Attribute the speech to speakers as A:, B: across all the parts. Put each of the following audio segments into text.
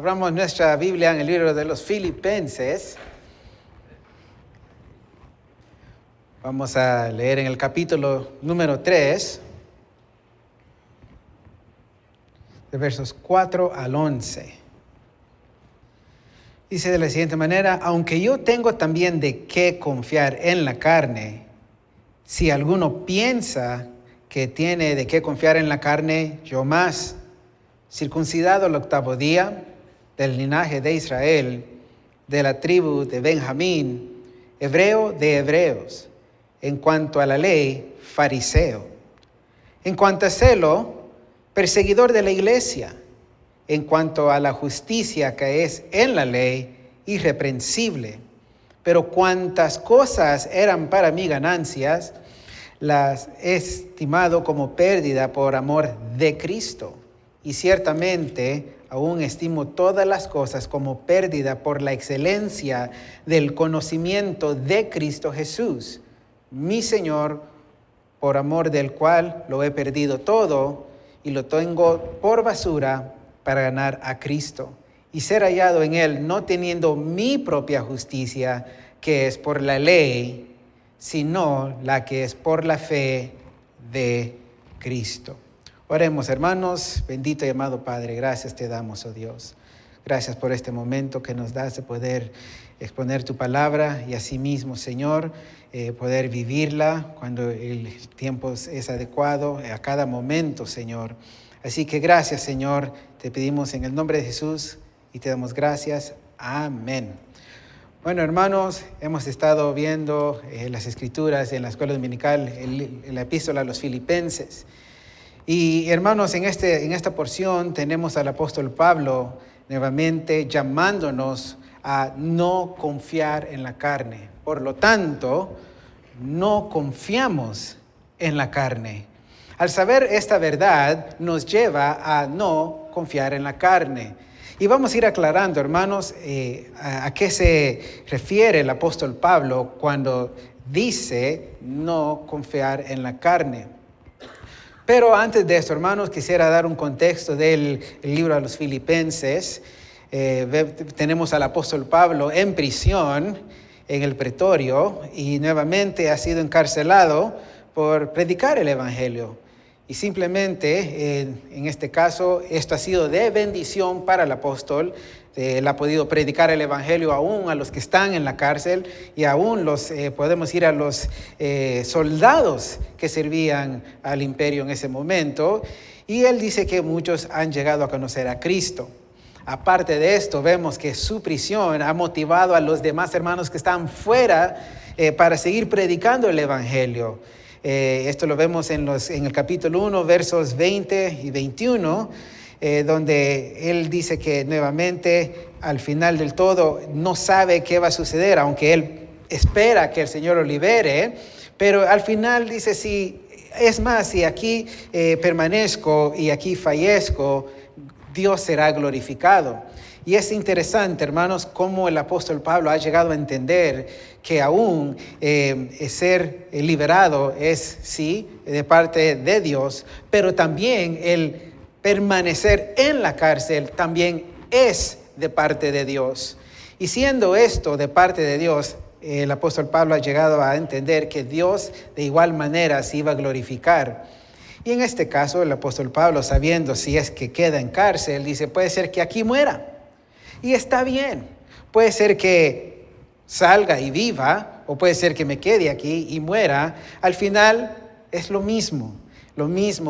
A: abramos nuestra Biblia en el libro de los Filipenses. Vamos a leer en el capítulo número 3, de versos 4 al 11. Dice de la siguiente manera: aunque yo tengo también de qué confiar en la carne, si alguno piensa que tiene de qué confiar en la carne, yo más, circuncidado el 8º día, del linaje de Israel, de la tribu de Benjamín, hebreo de hebreos, en cuanto a la ley, fariseo, en cuanto a celo, perseguidor de la iglesia, en cuanto a la justicia que es en la ley, irreprensible. Pero cuantas cosas eran para mí ganancias, las he estimado como pérdida por amor de Cristo. Y ciertamente aún estimo todas las cosas como pérdida por la excelencia del conocimiento de Cristo Jesús, mi Señor, por amor del cual lo he perdido todo y lo tengo por basura para ganar a Cristo y ser hallado en Él, no teniendo mi propia justicia, que es por la ley, sino la que es por la fe de Cristo. Oremos, hermanos. Bendito y amado Padre, gracias te damos, oh Dios. Gracias por este momento que nos das de poder exponer tu palabra y asimismo, Señor, poder vivirla cuando el tiempo es adecuado, a cada momento, Señor. Así que gracias, Señor, te pedimos en el nombre de Jesús y te damos gracias. Amén. Bueno, hermanos, hemos estado viendo las Escrituras en la escuela dominical, en la epístola a los Filipenses. Y hermanos, en esta porción tenemos al apóstol Pablo nuevamente llamándonos a no confiar en la carne. Por lo tanto, no confiamos en la carne. Al saber esta verdad, nos lleva a no confiar en la carne. Y vamos a ir aclarando, hermanos, a qué se refiere el apóstol Pablo cuando dice no confiar en la carne. Pero antes de esto, hermanos, quisiera dar un contexto del libro a los Filipenses. Tenemos al apóstol Pablo en prisión, en el pretorio, y nuevamente ha sido encarcelado por predicar el evangelio. Y simplemente, en este caso, esto ha sido de bendición para el apóstol. Él ha podido predicar el evangelio aún a los que están en la cárcel y aún podemos ir a los soldados que servían al imperio en ese momento. Y él dice que muchos han llegado a conocer a Cristo. Aparte de esto, vemos que su prisión ha motivado a los demás hermanos que están fuera para seguir predicando el evangelio. Esto lo vemos en el capítulo 1, versos 20 y 21, donde él dice que nuevamente al final del todo no sabe qué va a suceder, aunque él espera que el Señor lo libere, pero al final dice, si aquí permanezco y aquí fallezco, Dios será glorificado. Y es interesante, hermanos, cómo el apóstol Pablo ha llegado a entender que aún ser liberado es, sí, de parte de Dios, pero también el permanecer en la cárcel también es de parte de Dios. Y siendo esto de parte de Dios, el apóstol Pablo ha llegado a entender que Dios de igual manera se iba a glorificar. Y en este caso, el apóstol Pablo, sabiendo si es que queda en cárcel, dice, puede ser que aquí muera. Y está bien. Puede ser que salga y viva, o puede ser que me quede aquí y muera. Al final es lo mismo,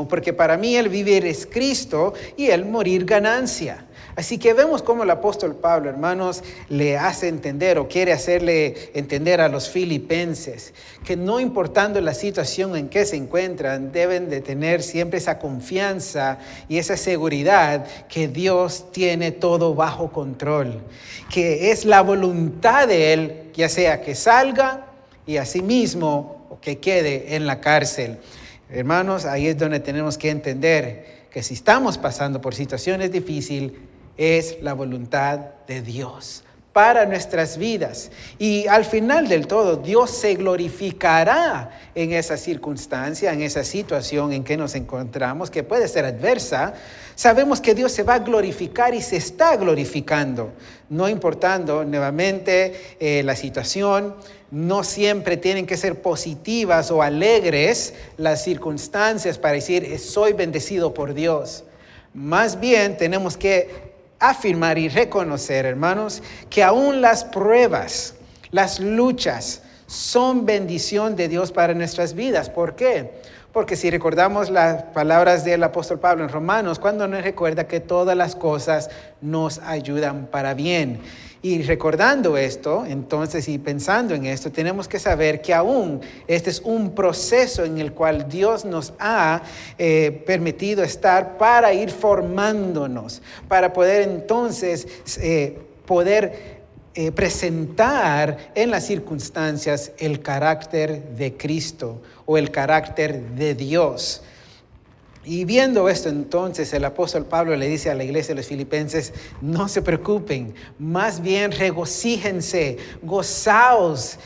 A: porque para mí el vivir es Cristo y el morir ganancia. Así que vemos cómo el apóstol Pablo, hermanos, le hace entender o quiere hacerle entender a los filipenses que no importando la situación en que se encuentran, deben de tener siempre esa confianza y esa seguridad que Dios tiene todo bajo control, que es la voluntad de Él, ya sea que salga y asimismo o que quede en la cárcel. Hermanos, ahí es donde tenemos que entender que si estamos pasando por situaciones difíciles, es la voluntad de Dios para nuestras vidas. Y al final del todo, Dios se glorificará en esa circunstancia, en esa situación en que nos encontramos, que puede ser adversa. Sabemos que Dios se va a glorificar y se está glorificando, no importando nuevamente la situación. No siempre tienen que ser positivas o alegres las circunstancias para decir, soy bendecido por Dios. Más bien tenemos que afirmar y reconocer, hermanos, que aún las pruebas, las luchas, son bendición de Dios para nuestras vidas. ¿Por qué? Porque si recordamos las palabras del apóstol Pablo en Romanos, cuando nos recuerda que todas las cosas nos ayudan para bien. Y recordando esto, entonces, y pensando en esto, tenemos que saber que aún este es un proceso en el cual Dios nos ha permitido estar para ir formándonos, para poder entonces presentar en las circunstancias el carácter de Cristo o el carácter de Dios. Y viendo esto, entonces, el apóstol Pablo le dice a la iglesia de los filipenses, no se preocupen, más bien regocíjense, gozaos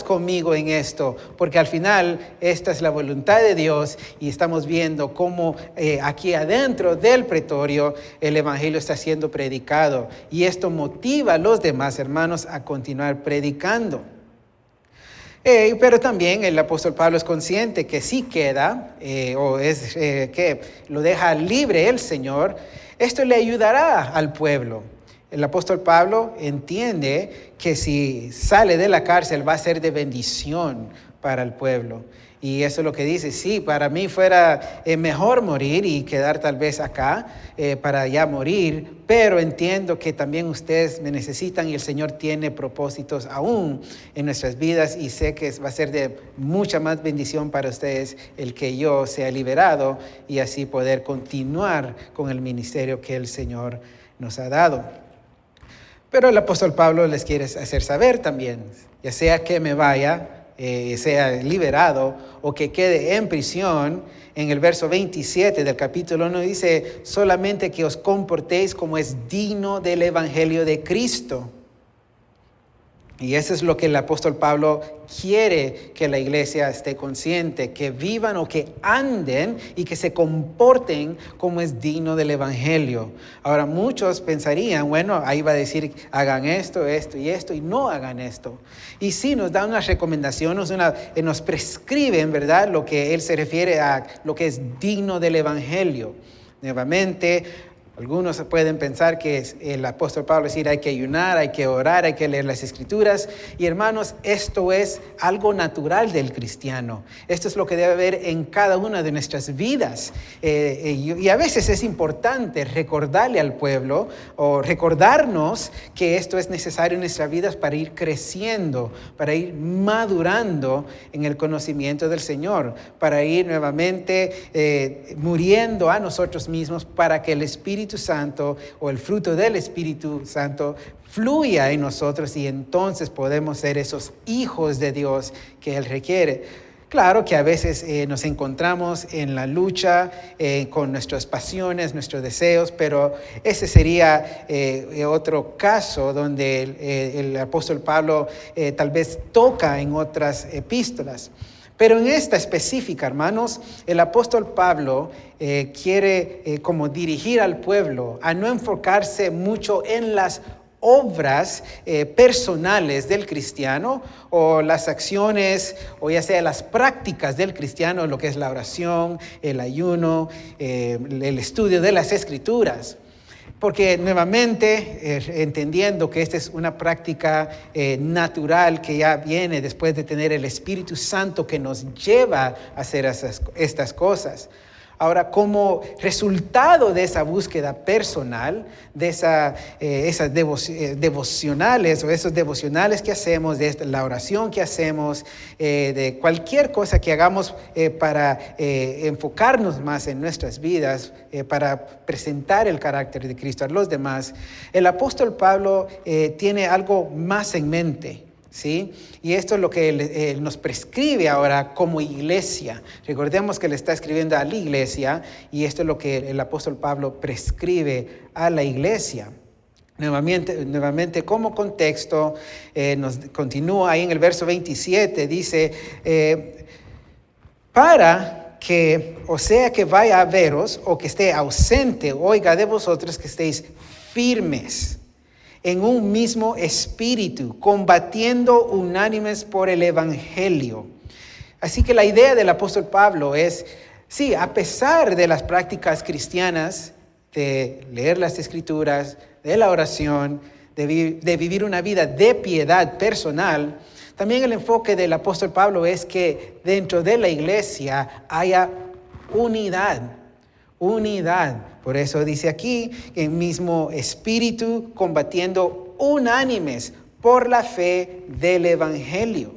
A: conmigo en esto, porque al final esta es la voluntad de Dios y estamos viendo cómo aquí adentro del pretorio el evangelio está siendo predicado y esto motiva a los demás hermanos a continuar predicando. Pero también el apóstol Pablo es consciente que si queda, que lo deja libre el Señor, esto le ayudará al pueblo. El apóstol Pablo entiende que si sale de la cárcel va a ser de bendición para el pueblo. Y eso es lo que dice, sí, para mí fuera mejor morir y quedar tal vez acá para ya morir, pero entiendo que también ustedes me necesitan y el Señor tiene propósitos aún en nuestras vidas y sé que va a ser de mucha más bendición para ustedes el que yo sea liberado y así poder continuar con el ministerio que el Señor nos ha dado. Pero el apóstol Pablo les quiere hacer saber también, ya sea que me vaya, sea liberado o que quede en prisión, en el verso 27 del capítulo 1 dice, solamente que os comportéis como es digno del evangelio de Cristo. Y eso es lo que el apóstol Pablo quiere que la iglesia esté consciente, que vivan o que anden y que se comporten como es digno del evangelio. Ahora muchos pensarían, bueno, ahí va a decir, hagan esto, esto y esto, y no hagan esto. Y sí, nos da unas recomendaciones, nos prescriben, ¿verdad?, lo que él se refiere a lo que es digno del evangelio. Nuevamente, algunos pueden pensar que el apóstol Pablo decir hay que ayunar, hay que orar, hay que leer las escrituras. Y hermanos, esto es algo natural del cristiano. Esto es lo que debe haber en cada una de nuestras vidas. Y a veces es importante recordarle al pueblo o recordarnos que esto es necesario en nuestras vidas para ir creciendo, para ir madurando en el conocimiento del Señor, para ir nuevamente muriendo a nosotros mismos para que el Espíritu Santo o el fruto del Espíritu Santo fluya en nosotros y entonces podemos ser esos hijos de Dios que Él requiere. Claro que a veces nos encontramos en la lucha con nuestras pasiones, nuestros deseos, pero ese sería otro caso donde el apóstol Pablo tal vez toca en otras epístolas. Pero en esta específica, hermanos, el apóstol Pablo quiere como dirigir al pueblo a no enfocarse mucho en las obras personales del cristiano o las acciones o ya sea las prácticas del cristiano, lo que es la oración, el ayuno, el estudio de las escrituras. Porque nuevamente, entendiendo que esta es una práctica natural que ya viene después de tener el Espíritu Santo que nos lleva a hacer estas cosas. Ahora, como resultado de esa búsqueda personal, de esas devocionales o esos devocionales que hacemos, de la oración que hacemos, de cualquier cosa que hagamos para enfocarnos más en nuestras vidas, para presentar el carácter de Cristo a los demás, el apóstol Pablo tiene algo más en mente. ¿Sí? Y esto es lo que él nos prescribe ahora como iglesia. Recordemos que le está escribiendo a la iglesia y esto es lo que el apóstol Pablo prescribe a la iglesia. Nuevamente como contexto, nos continúa ahí en el verso 27, dice, para que, o sea que vaya a veros o que esté ausente, oiga de vosotros que estéis firmes en un mismo espíritu, combatiendo unánimes por el evangelio. Así que la idea del apóstol Pablo es, sí, a pesar de las prácticas cristianas, de leer las escrituras, de la oración, de vivir una vida de piedad personal, también el enfoque del apóstol Pablo es que dentro de la iglesia haya unidad. Por eso dice aquí, en mismo espíritu, combatiendo unánimes por la fe del evangelio.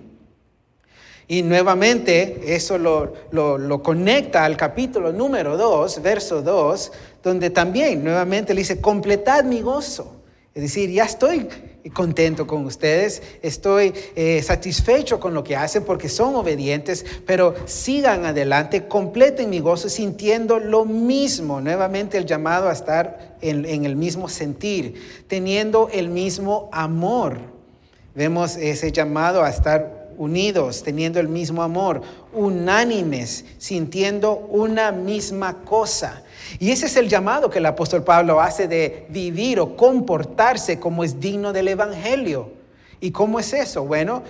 A: Y nuevamente eso lo conecta al capítulo número 2, verso 2, donde también nuevamente le dice, completad mi gozo. Es decir, ya estoy contento con ustedes, estoy satisfecho con lo que hacen porque son obedientes, pero sigan adelante, completen mi gozo sintiendo lo mismo. Nuevamente el llamado a estar en el mismo sentir, teniendo el mismo amor. Vemos ese llamado a estar unidos, teniendo el mismo amor, unánimes, sintiendo una misma cosa. Y ese es el llamado que el apóstol Pablo hace de vivir o comportarse como es digno del evangelio. ¿Y cómo es eso? Bueno,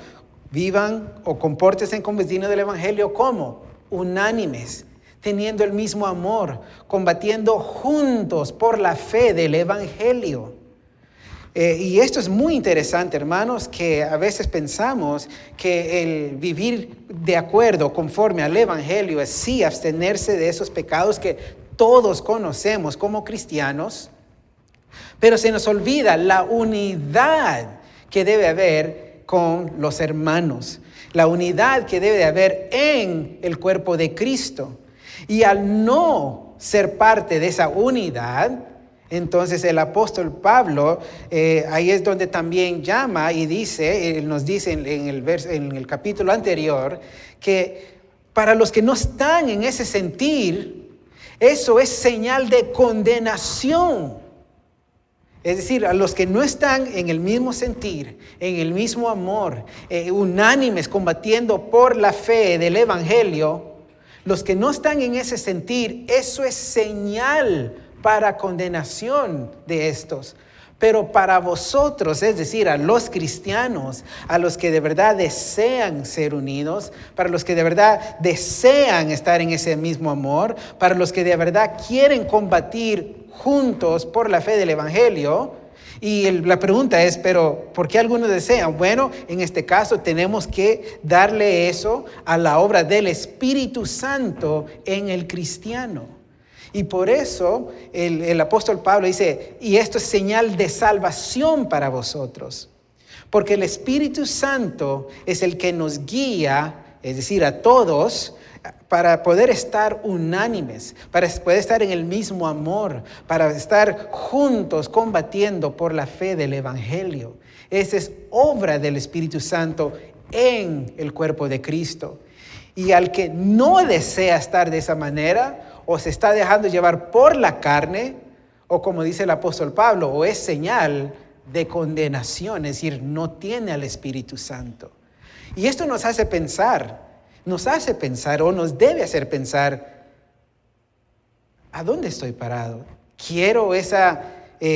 A: vivan o compórtense como es digno del evangelio. ¿Cómo? Unánimes, teniendo el mismo amor, combatiendo juntos por la fe del evangelio. Y esto es muy interesante, hermanos, que a veces pensamos que el vivir de acuerdo, conforme al evangelio, es sí abstenerse de esos pecados que todos conocemos como cristianos, pero se nos olvida la unidad que debe haber con los hermanos, la unidad que debe haber en el cuerpo de Cristo. Y al no ser parte de esa unidad, entonces el apóstol Pablo, ahí es donde también llama y dice, nos dice en el capítulo anterior, que para los que no están en ese sentir, eso es señal de condenación. Es decir, a los que no están en el mismo sentir, en el mismo amor, unánimes, combatiendo por la fe del evangelio, los que no están en ese sentir, eso es señal para condenación de estos. Pero para vosotros, es decir, a los cristianos, a los que de verdad desean ser unidos, para los que de verdad desean estar en ese mismo amor, para los que de verdad quieren combatir juntos por la fe del evangelio. Y la pregunta es, pero ¿por qué algunos desean? Bueno, en este caso tenemos que darle eso a la obra del Espíritu Santo en el cristiano. Y por eso el apóstol Pablo dice, y esto es señal de salvación para vosotros. Porque el Espíritu Santo es el que nos guía, es decir, a todos, para poder estar unánimes, para poder estar en el mismo amor, para estar juntos combatiendo por la fe del evangelio. Esa es obra del Espíritu Santo en el cuerpo de Cristo. Y al que no desea estar de esa manera, o se está dejando llevar por la carne, o como dice el apóstol Pablo, o es señal de condenación, es decir, no tiene al Espíritu Santo. Y esto nos hace pensar o nos debe hacer pensar, ¿a dónde estoy parado? ¿Quiero esa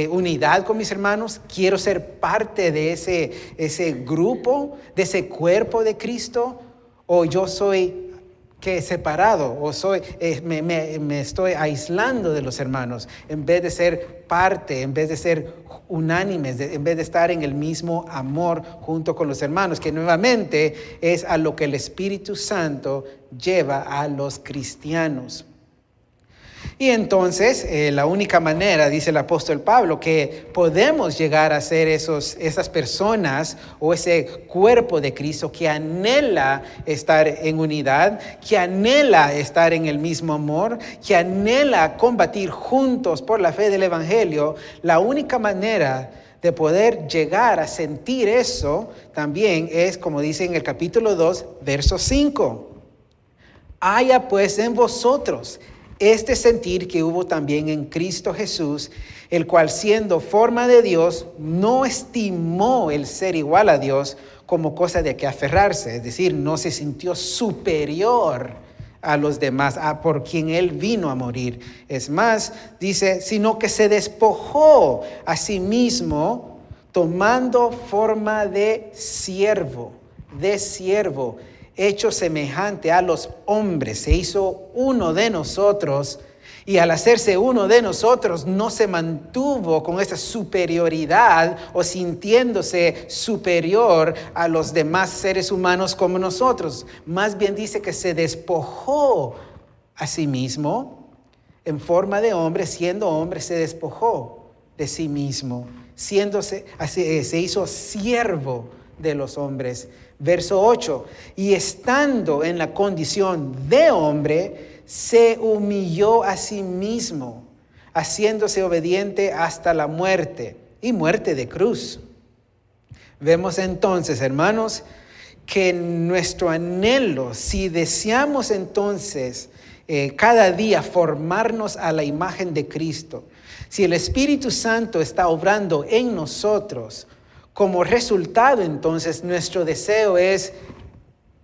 A: unidad con mis hermanos? ¿Quiero ser parte de ese grupo, de ese cuerpo de Cristo? ¿O yo soy separado, o me estoy aislando de los hermanos, en vez de ser parte, en vez de ser unánimes, en vez de estar en el mismo amor junto con los hermanos, que nuevamente es a lo que el Espíritu Santo lleva a los cristianos? Y entonces la única manera, dice el apóstol Pablo, que podemos llegar a ser esas personas o ese cuerpo de Cristo que anhela estar en unidad, que anhela estar en el mismo amor, que anhela combatir juntos por la fe del evangelio, la única manera de poder llegar a sentir eso también es, como dice en el capítulo 2, verso 5. Haya pues en vosotros Este sentir que hubo también en Cristo Jesús, el cual siendo forma de Dios, no estimó el ser igual a Dios como cosa de que aferrarse, es decir, no se sintió superior a los demás, por quien Él vino a morir. Es más, dice, sino que se despojó a sí mismo, tomando forma de siervo, hecho semejante a los hombres, se hizo uno de nosotros, y al hacerse uno de nosotros no se mantuvo con esa superioridad o sintiéndose superior a los demás seres humanos como nosotros. Más bien dice que se despojó a sí mismo en forma de hombre, siendo hombre se despojó de sí mismo, se hizo siervo de los hombres. Verso 8, y estando en la condición de hombre, se humilló a sí mismo, haciéndose obediente hasta la muerte, y muerte de cruz. Vemos entonces, hermanos, que nuestro anhelo, si deseamos entonces cada día formarnos a la imagen de Cristo, si el Espíritu Santo está obrando en nosotros, como resultado entonces nuestro deseo es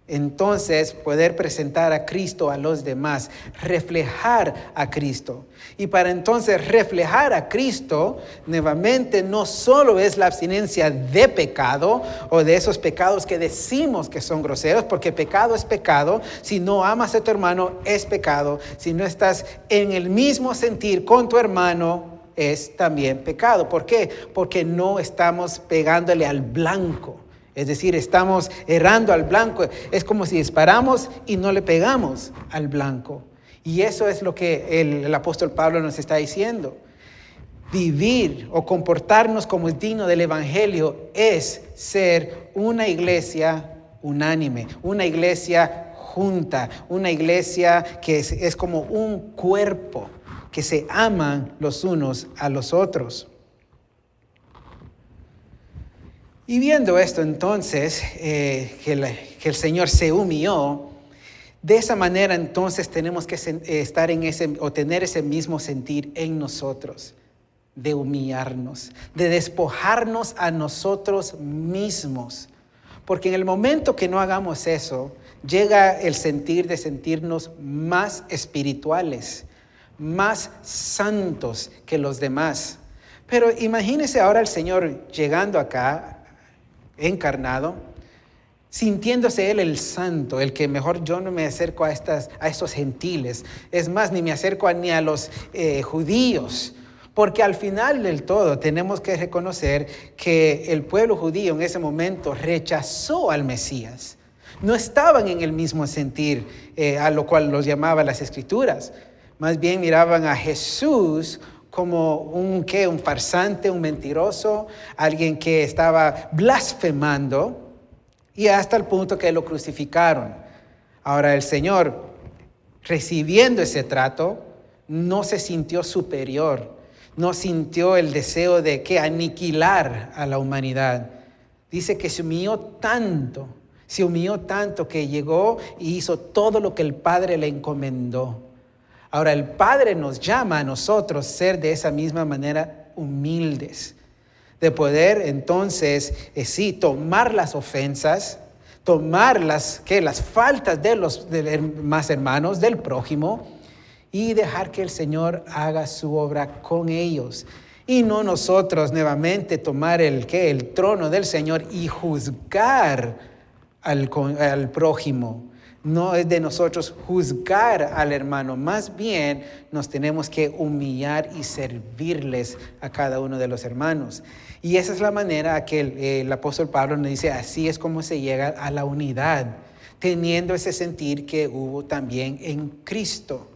A: entonces poder presentar a Cristo a los demás, reflejar a Cristo. Y para entonces reflejar a Cristo, nuevamente no solo es la abstinencia de pecado o de esos pecados que decimos que son groseros, porque pecado es pecado. Si no amas a tu hermano es pecado. Si no estás en el mismo sentir con tu hermano es también pecado. ¿Por qué? Porque no estamos pegándole al blanco. Es decir, estamos errando al blanco. Es como si disparamos y no le pegamos al blanco. Y eso es lo que el apóstol Pablo nos está diciendo. Vivir o comportarnos como es digno del Evangelio es ser una iglesia unánime, una iglesia junta, una iglesia que es como un cuerpo, que se aman los unos a los otros. Y viendo esto entonces, que el Señor se humilló, de esa manera entonces tenemos que estar o tener ese mismo sentir en nosotros, de humillarnos, de despojarnos a nosotros mismos. Porque en el momento que no hagamos eso, llega el sentir de sentirnos más espirituales, más santos que los demás. Pero imagínese ahora el Señor llegando acá, encarnado, sintiéndose Él el santo, el que mejor yo no me acerco a estos gentiles. Es más, ni me acerco ni a los judíos. Porque al final del todo tenemos que reconocer que el pueblo judío en ese momento rechazó al Mesías. No estaban en el mismo sentir a lo cual los llamaban las Escrituras. Más bien miraban a Jesús como un farsante, un mentiroso, alguien que estaba blasfemando, y hasta el punto que lo crucificaron. Ahora el Señor, recibiendo ese trato, no se sintió superior, no sintió el deseo de aniquilar a la humanidad. Dice que se humilló tanto que llegó y hizo todo lo que el Padre le encomendó. Ahora el Padre nos llama a nosotros ser de esa misma manera humildes, de poder entonces, tomar las ofensas, tomar las faltas de los más hermanos, del prójimo, y dejar que el Señor haga su obra con ellos. Y no nosotros nuevamente tomar el trono del Señor y juzgar al prójimo. No es de nosotros juzgar al hermano, más bien nos tenemos que humillar y servirles a cada uno de los hermanos. Y esa es la manera que el apóstol Pablo nos dice, así es como se llega a la unidad, teniendo ese sentir que hubo también en Cristo.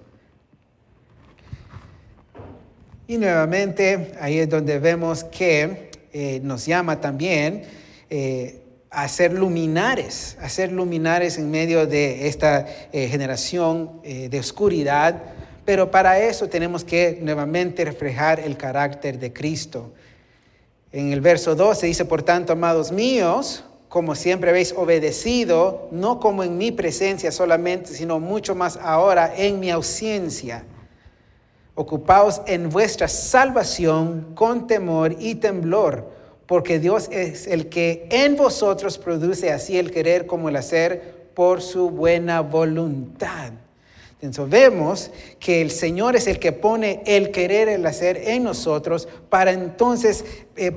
A: Y nuevamente ahí es donde vemos que nos llama también a ser luminares en medio de esta generación de oscuridad, pero para eso tenemos que nuevamente reflejar el carácter de Cristo. En el verso 12 dice, por tanto, amados míos, como siempre habéis obedecido, no como en mi presencia solamente, sino mucho más ahora en mi ausencia. Ocupaos en vuestra salvación con temor y temblor, porque Dios es el que en vosotros produce así el querer como el hacer por su buena voluntad. Entonces vemos que el Señor es el que pone el querer, el hacer en nosotros para entonces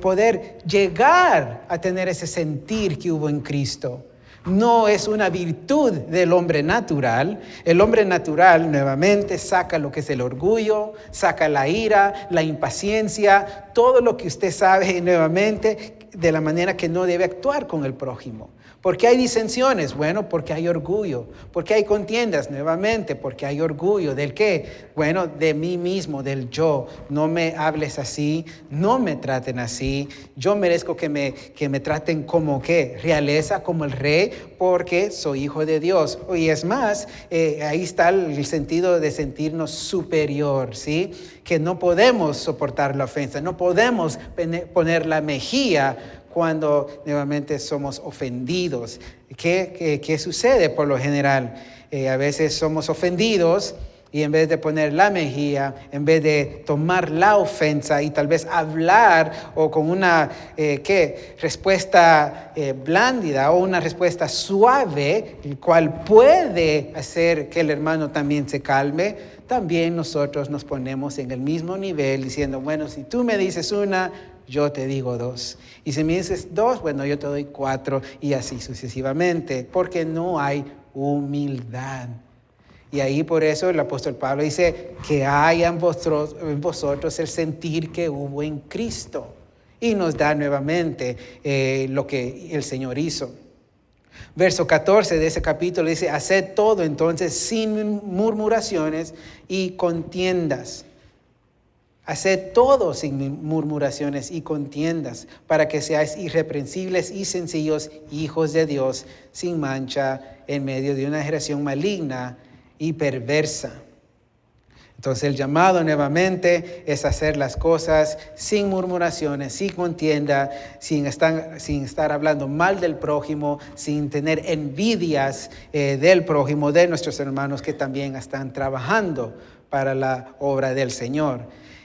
A: poder llegar a tener ese sentir que hubo en Cristo. No es una virtud del hombre natural. El hombre natural nuevamente saca lo que es el orgullo, saca la ira, la impaciencia, todo lo que usted sabe nuevamente de la manera que no debe actuar con el prójimo. ¿Por qué hay disensiones? Bueno, porque hay orgullo. ¿Por qué hay contiendas? Nuevamente, porque hay orgullo. ¿Del qué? Bueno, de mí mismo, del yo. No me hables así, no me traten así. Yo merezco que me traten como ¿qué? Realeza, como el rey, porque soy hijo de Dios. Y es más, ahí está el sentido de sentirnos superior, ¿sí? Que no podemos soportar la ofensa, no podemos poner la mejilla cuando nuevamente somos ofendidos. ¿Qué sucede por lo general? A veces somos ofendidos y en vez de poner la mejilla, en vez de tomar la ofensa y tal vez hablar o con una respuesta blándida o una respuesta suave, el cual puede hacer que el hermano también se calme, también nosotros nos ponemos en el mismo nivel diciendo, bueno, si tú me dices una, yo te digo dos. Y si me dices dos, bueno, yo te doy cuatro y así sucesivamente, porque no hay humildad. Y ahí por eso el apóstol Pablo dice que haya en vosotros el sentir que hubo en Cristo. Y nos da nuevamente lo que el Señor hizo. Verso 14 de ese capítulo dice, haced todo entonces sin murmuraciones y contiendas. Haced todo sin murmuraciones y contiendas, para que seáis irreprensibles y sencillos hijos de Dios, sin mancha, en medio de una generación maligna y perversa. Entonces el llamado nuevamente es hacer las cosas sin murmuraciones, sin contienda, sin estar hablando mal del prójimo, sin tener envidias del prójimo, de nuestros hermanos que también están trabajando para la obra del Señor.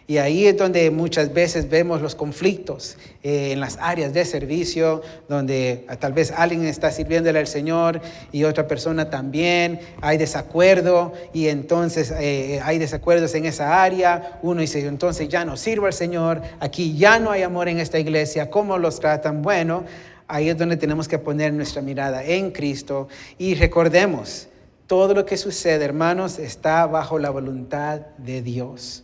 A: Y ahí es donde muchas veces vemos los conflictos en las áreas de servicio, donde tal vez alguien está sirviéndole al Señor y otra persona también, hay desacuerdo y entonces hay desacuerdos en esa área. Uno dice, entonces ya no sirvo al Señor, aquí ya no hay amor en esta iglesia, ¿cómo los tratan? Bueno, ahí es donde tenemos que poner nuestra mirada en Cristo y recordemos, todo lo que sucede, hermanos, está bajo la voluntad de Dios.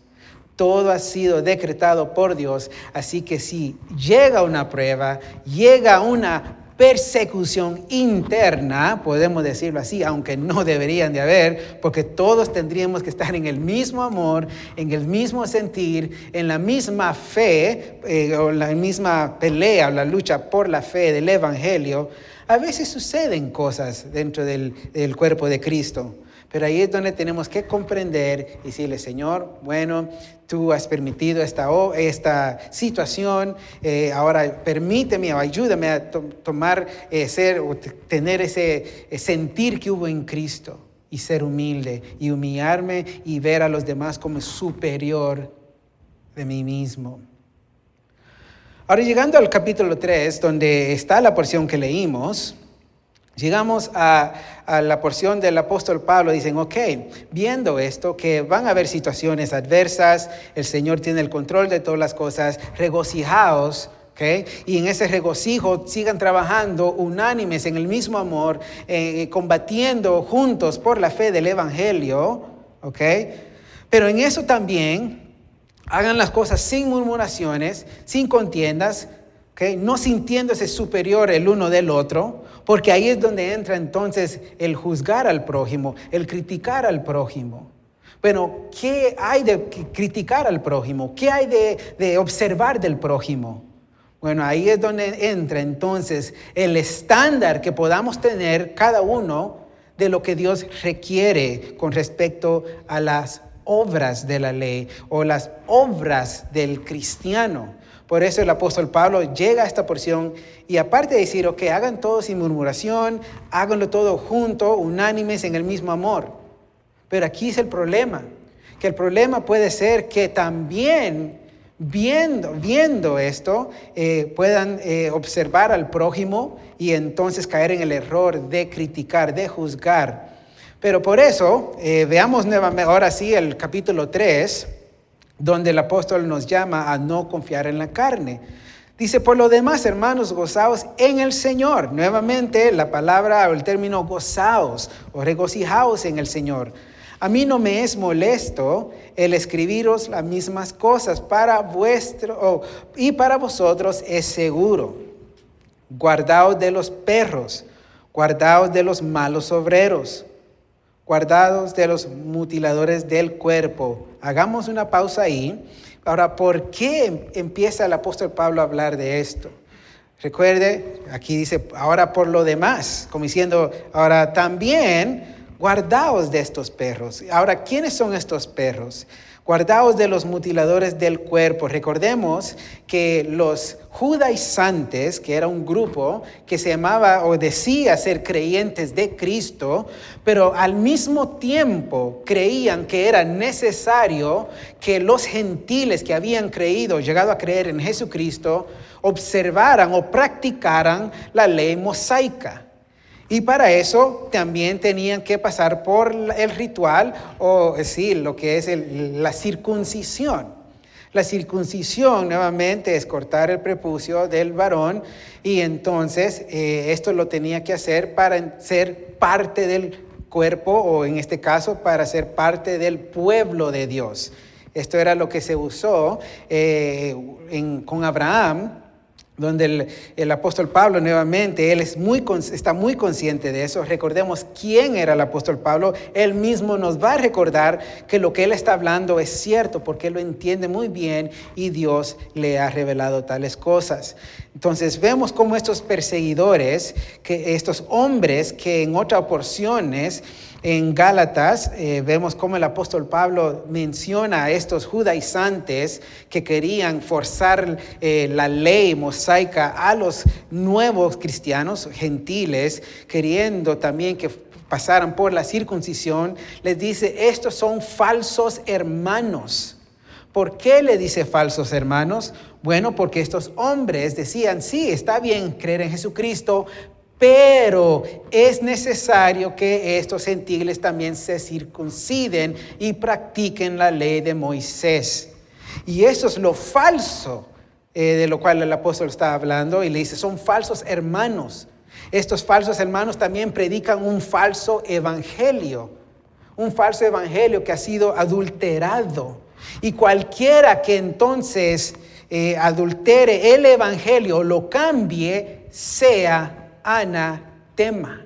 A: Todo ha sido decretado por Dios, así que si llega una prueba, llega una persecución interna, podemos decirlo así, aunque no deberían de haber, porque todos tendríamos que estar en el mismo amor, en el mismo sentir, en la misma fe, o la misma pelea o la lucha por la fe del Evangelio. A veces suceden cosas dentro del cuerpo de Cristo. Pero ahí es donde tenemos que comprender y decirle, Señor, bueno, tú has permitido esta situación, ahora permíteme o ayúdame a tener ese sentir que hubo en Cristo y ser humilde y humillarme y ver a los demás como superior de mí mismo. Ahora llegando al capítulo 3, donde está la porción que leímos, llegamos a la porción del apóstol Pablo. Dicen, ok, viendo esto, que van a haber situaciones adversas, el Señor tiene el control de todas las cosas, regocijaos, okay, y en ese regocijo sigan trabajando unánimes en el mismo amor, combatiendo juntos por la fe del Evangelio, okay, pero en eso también hagan las cosas sin murmuraciones, sin contiendas, okay, no sintiéndose superior el uno del otro, porque ahí es donde entra entonces el juzgar al prójimo, el criticar al prójimo. Bueno, ¿qué hay de criticar al prójimo? ¿Qué hay de observar del prójimo? Bueno, ahí es donde entra entonces el estándar que podamos tener cada uno de lo que Dios requiere con respecto a las obras de la ley o las obras del cristiano. Por eso el apóstol Pablo llega a esta porción y aparte de decir, ok, hagan todo sin murmuración, háganlo todo junto, unánimes en el mismo amor. Pero aquí es el problema, que el problema puede ser que también viendo esto, puedan observar al prójimo y entonces caer en el error de criticar, de juzgar. Pero por eso, veamos nuevamente ahora sí el capítulo 3, donde el apóstol nos llama a no confiar en la carne. Dice, por lo demás, hermanos, gozaos en el Señor. Nuevamente la palabra o el término gozaos o regocijaos en el Señor. A mí no me es molesto el escribiros las mismas cosas y para vosotros es seguro. Guardaos de los perros, guardaos de los malos obreros, guardaos de los mutiladores del cuerpo. Hagamos una pausa ahí. Ahora, ¿por qué empieza el apóstol Pablo a hablar de esto? Recuerde, aquí dice, ahora por lo demás, como diciendo, ahora también guardaos de estos perros. Ahora, ¿quiénes son estos perros? Guardaos de los mutiladores del cuerpo. Recordemos que los judaizantes, que era un grupo que se llamaba o decía ser creyentes de Cristo, pero al mismo tiempo creían que era necesario que los gentiles que habían llegado a creer en Jesucristo, observaran o practicaran la ley mosaica. Y para eso también tenían que pasar por el ritual, o sí, lo que es la circuncisión. La circuncisión nuevamente es cortar el prepucio del varón y entonces esto lo tenía que hacer para ser parte del cuerpo o en este caso para ser parte del pueblo de Dios. Esto era lo que se usó con Abraham, donde el apóstol Pablo nuevamente, él está muy consciente de eso. Recordemos quién era el apóstol Pablo. Él mismo nos va a recordar que lo que él está hablando es cierto porque él lo entiende muy bien y Dios le ha revelado tales cosas. Entonces vemos cómo estos perseguidores, estos hombres que en otras porciones en Gálatas vemos cómo el apóstol Pablo menciona a estos judaizantes que querían forzar la ley mosaica a los nuevos cristianos gentiles, queriendo también que pasaran por la circuncisión. Les dice, estos son falsos hermanos. ¿Por qué le dice falsos hermanos? Bueno, porque estos hombres decían, sí, está bien creer en Jesucristo, pero es necesario que estos gentiles también se circunciden y practiquen la ley de Moisés. Y eso es lo falso de lo cual el apóstol está hablando y le dice, son falsos hermanos. Estos falsos hermanos también predican un falso evangelio que ha sido adulterado. Y cualquiera que entonces adultere el evangelio o lo cambie, sea anatema.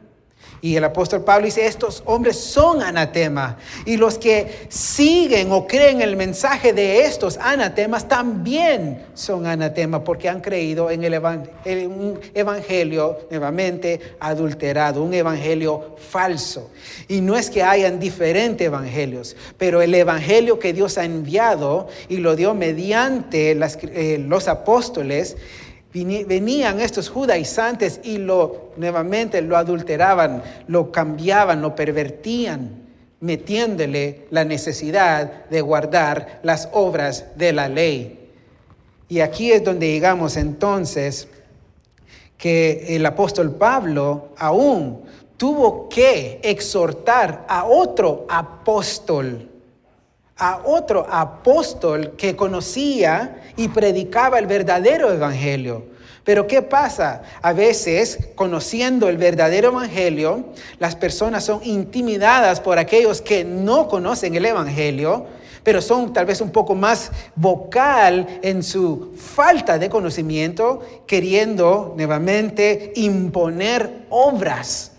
A: Y el apóstol Pablo dice, estos hombres son anatema. Y los que siguen o creen el mensaje de estos anatemas también son anatema porque han creído en un evangelio nuevamente adulterado, un evangelio falso. Y no es que hayan diferentes evangelios, pero el evangelio que Dios ha enviado y lo dio mediante los apóstoles, venían estos judaizantes y nuevamente lo adulteraban, lo cambiaban, lo pervertían, metiéndole la necesidad de guardar las obras de la ley. Y aquí es donde llegamos entonces que el apóstol Pablo aún tuvo que exhortar a otro apóstol que conocía y predicaba el verdadero evangelio. Pero ¿qué pasa? A veces, conociendo el verdadero evangelio, las personas son intimidadas por aquellos que no conocen el evangelio, pero son tal vez un poco más vocal en su falta de conocimiento, queriendo nuevamente imponer obras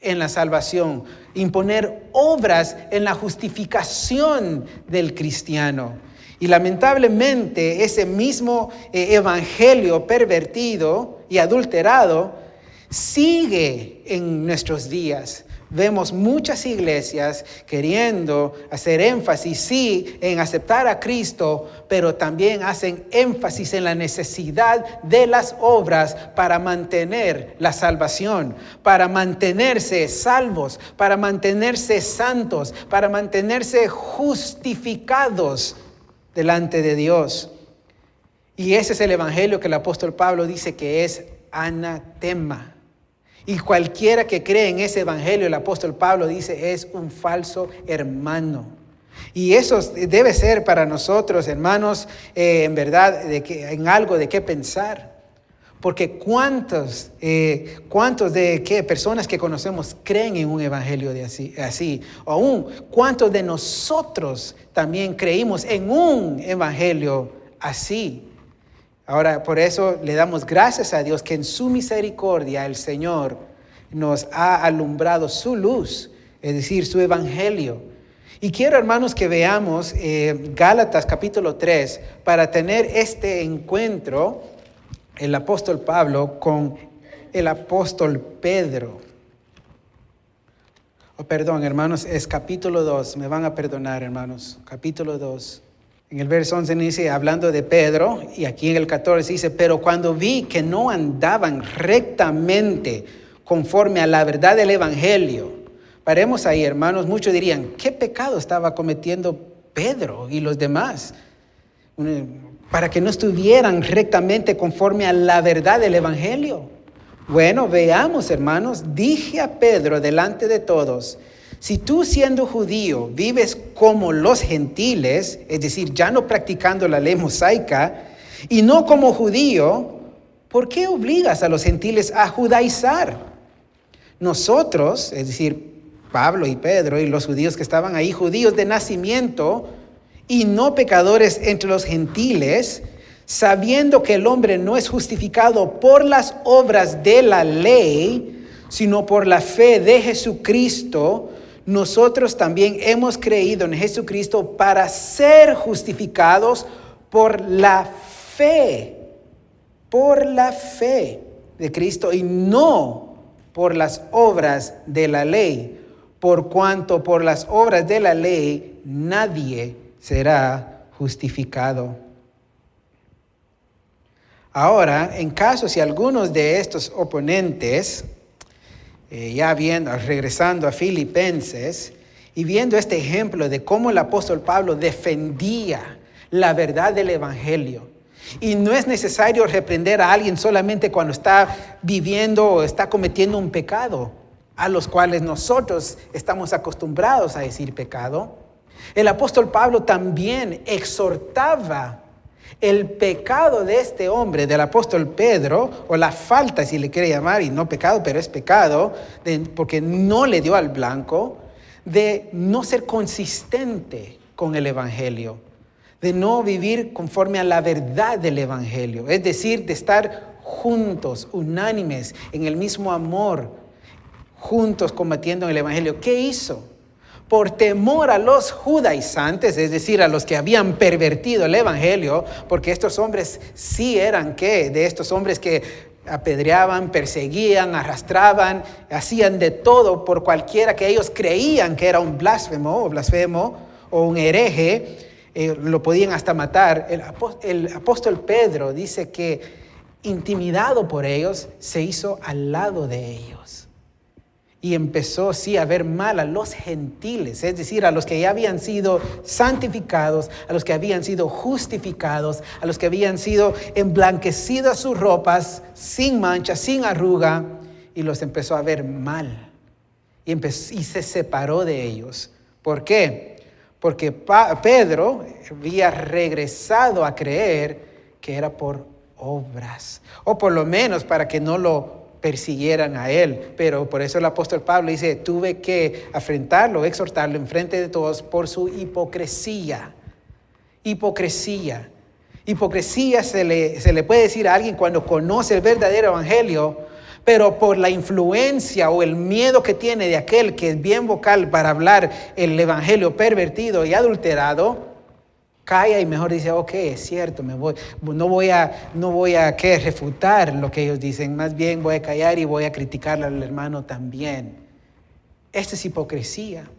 A: en la salvación, imponer obras en la justificación del cristiano. Y lamentablemente ese mismo evangelio pervertido y adulterado sigue en nuestros días. Vemos muchas iglesias queriendo hacer énfasis, sí, en aceptar a Cristo, pero también hacen énfasis en la necesidad de las obras para mantener la salvación, para mantenerse salvos, para mantenerse santos, para mantenerse justificados delante de Dios. Y ese es el evangelio que el apóstol Pablo dice que es anatema. Y cualquiera que cree en ese evangelio, el apóstol Pablo dice, es un falso hermano. Y eso debe ser para nosotros, hermanos, en verdad, en algo de qué pensar. Porque cuántos de qué personas que conocemos creen en un evangelio de así. O aún, cuántos de nosotros también creímos en un evangelio así. Ahora, por eso le damos gracias a Dios que en su misericordia el Señor nos ha alumbrado su luz, es decir, su evangelio. Y quiero, hermanos, que veamos Gálatas capítulo 3 para tener este encuentro, el apóstol Pablo con el apóstol Pedro. Perdón, hermanos, es capítulo 2, me van a perdonar, hermanos, capítulo 2. En el verso 11 dice, hablando de Pedro, y aquí en el 14 dice, pero cuando vi que no andaban rectamente conforme a la verdad del evangelio. Paremos ahí, hermanos, muchos dirían, ¿qué pecado estaba cometiendo Pedro y los demás? Para que no estuvieran rectamente conforme a la verdad del evangelio. Bueno, veamos, hermanos, dije a Pedro delante de todos, si tú siendo judío vives como los gentiles, es decir, ya no practicando la ley mosaica, y no como judío, ¿por qué obligas a los gentiles a judaizar? Nosotros, es decir, Pablo y Pedro y los judíos que estaban ahí, judíos de nacimiento y no pecadores entre los gentiles, sabiendo que el hombre no es justificado por las obras de la ley, sino por la fe de Jesucristo, nosotros también hemos creído en Jesucristo para ser justificados por la fe de Cristo y no por las obras de la ley, por cuanto por las obras de la ley nadie será justificado. Ahora, en caso si algunos de estos oponentes, regresando a Filipenses y viendo este ejemplo de cómo el apóstol Pablo defendía la verdad del evangelio. Y no es necesario reprender a alguien solamente cuando está viviendo o está cometiendo un pecado, a los cuales nosotros estamos acostumbrados a decir pecado. El apóstol Pablo también exhortaba el pecado de este hombre, del apóstol Pedro, o la falta, si le quiere llamar, y no pecado, pero es pecado, porque no le dio al blanco, de no ser consistente con el evangelio, de no vivir conforme a la verdad del evangelio, es decir, de estar juntos, unánimes, en el mismo amor, juntos combatiendo el evangelio. ¿Qué hizo? Por temor a los judaizantes, es decir, a los que habían pervertido el evangelio, porque estos hombres sí eran de estos hombres que apedreaban, perseguían, arrastraban, hacían de todo por cualquiera que ellos creían que era un blasfemo o un hereje, lo podían hasta matar. El apóstol Pedro dice que intimidado por ellos, se hizo al lado de ellos. Y empezó, sí, a ver mal a los gentiles, es decir, a los que ya habían sido santificados, a los que habían sido justificados, a los que habían sido emblanquecidas sus ropas, sin mancha, sin arruga, y los empezó a ver mal. Y se separó de ellos. ¿Por qué? Porque Pedro había regresado a creer que era por obras, o por lo menos para que no lo persiguieran a él. Pero por eso el apóstol Pablo dice, tuve que afrentarlo, exhortarlo en frente de todos por su hipocresía. Hipocresía se le puede decir a alguien cuando conoce el verdadero evangelio, pero por la influencia o el miedo que tiene de aquel que es bien vocal para hablar el evangelio pervertido y adulterado, calla y mejor dice, ok, es cierto, no voy a refutar lo que ellos dicen, más bien voy a callar y voy a criticarle al hermano también. Esto es hipocresía.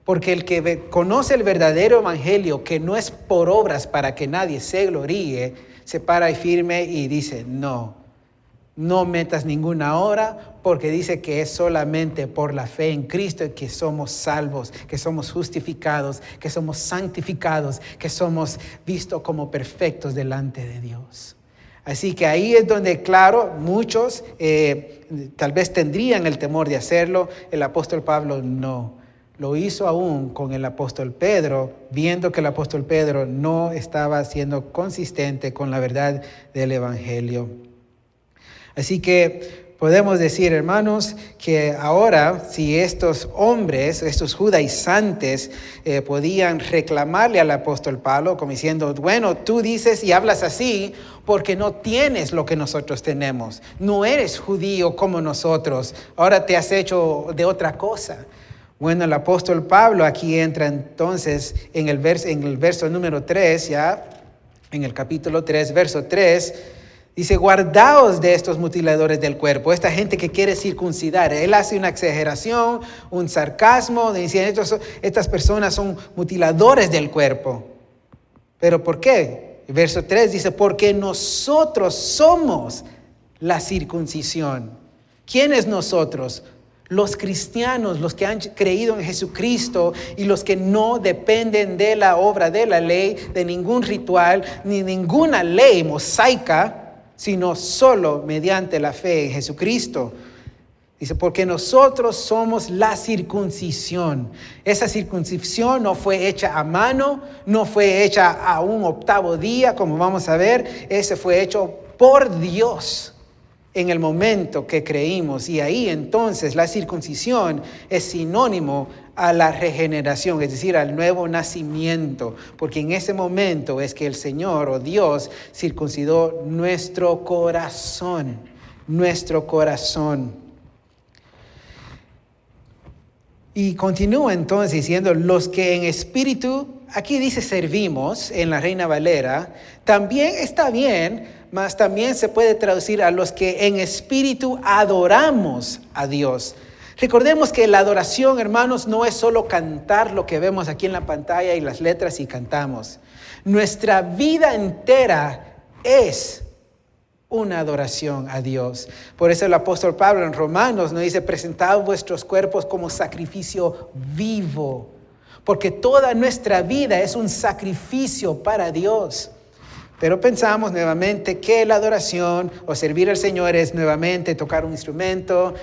A: Porque el que conoce el verdadero evangelio, que no es por obras para que nadie se gloríe, se para y firme y dice, no metas ninguna obra, porque dice que es solamente por la fe en Cristo que somos salvos, que somos justificados, que somos santificados, que somos vistos como perfectos delante de Dios. Así que ahí es donde, claro, muchos tal vez tendrían el temor de hacerlo. El apóstol Pablo no. Lo hizo aún con el apóstol Pedro, viendo que el apóstol Pedro no estaba siendo consistente con la verdad del evangelio. Así que podemos decir, hermanos, que ahora si estos hombres, estos judaizantes, podían reclamarle al apóstol Pablo como diciendo, bueno, tú dices y hablas así porque no tienes lo que nosotros tenemos. No eres judío como nosotros, ahora te has hecho de otra cosa. Bueno, el apóstol Pablo aquí entra entonces en el verso número 3, ya en el capítulo 3, verso 3, dice, guardaos de estos mutiladores del cuerpo, esta gente que quiere circuncidar. Él hace una exageración, un sarcasmo, diciendo, estas personas son mutiladores del cuerpo. ¿Pero por qué? El verso 3 dice, porque nosotros somos la circuncisión. ¿Quiénes nosotros? Los cristianos, los que han creído en Jesucristo y los que no dependen de la obra de la ley, de ningún ritual, ni ninguna ley mosaica, sino solo mediante la fe en Jesucristo. Dice, porque nosotros somos la circuncisión. Esa circuncisión no fue hecha a mano, no fue hecha a un 8º día, como vamos a ver. Ese fue hecho por Dios en el momento que creímos. Y ahí entonces la circuncisión es sinónimo a la regeneración, es decir, al nuevo nacimiento, porque en ese momento es que el Señor o Dios circuncidó nuestro corazón. Y continúa entonces diciendo, los que en espíritu, aquí dice servimos en la Reina Valera, también está bien, mas también se puede traducir a los que en espíritu adoramos a Dios. Recordemos que la adoración, hermanos, no es solo cantar lo que vemos aquí en la pantalla y las letras y cantamos. Nuestra vida entera es una adoración a Dios. Por eso el apóstol Pablo en Romanos nos dice, presentad vuestros cuerpos como sacrificio vivo, porque toda nuestra vida es un sacrificio para Dios. Pero pensamos nuevamente que la adoración o servir al Señor es nuevamente tocar un instrumento,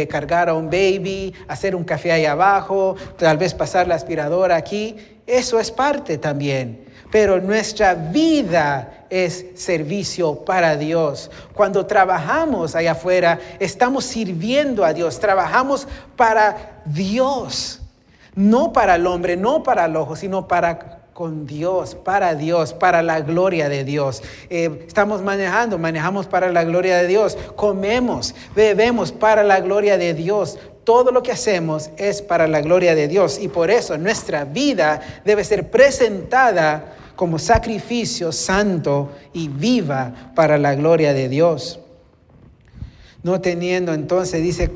A: cargar a un baby, hacer un café ahí abajo, tal vez pasar la aspiradora aquí. Eso es parte también. Pero nuestra vida es servicio para Dios. Cuando trabajamos allá afuera, estamos sirviendo a Dios. Trabajamos para Dios. No para el hombre, no para el ojo, sino con Dios, para la gloria de Dios. Estamos manejamos para la gloria de Dios. Comemos, bebemos para la gloria de Dios. Todo lo que hacemos es para la gloria de Dios. Y por eso nuestra vida debe ser presentada como sacrificio santo y viva para la gloria de Dios. No teniendo entonces, dice,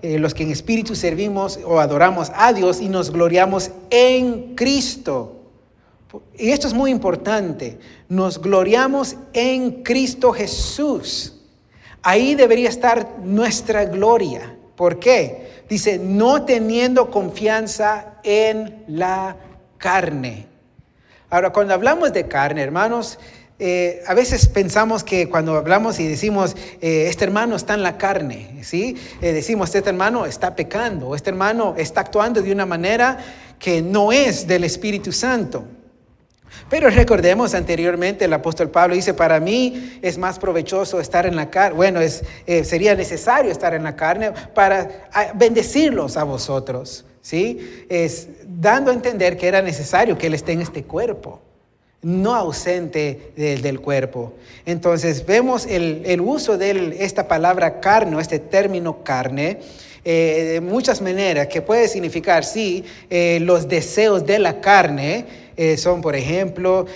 A: los que en espíritu servimos o adoramos a Dios y nos gloriamos en Cristo. Y esto es muy importante. Nos gloriamos en Cristo Jesús. Ahí debería estar nuestra gloria. ¿Por qué? Dice, no teniendo confianza en la carne. Ahora, cuando hablamos de carne, hermanos, a veces pensamos que cuando hablamos y decimos, este hermano está en la carne, ¿sí? Decimos, este hermano está pecando, este hermano está actuando de una manera que no es del Espíritu Santo. Pero recordemos anteriormente, el apóstol Pablo dice, para mí es más provechoso estar en la carne. Bueno, sería necesario estar en la carne para bendecirlos a vosotros, ¿sí? Es dando a entender que era necesario que él esté en este cuerpo, no ausente del cuerpo. Entonces vemos el uso de esta palabra carne, este término carne, de muchas maneras, que puede significar, sí, los deseos de la carne, son, por ejemplo,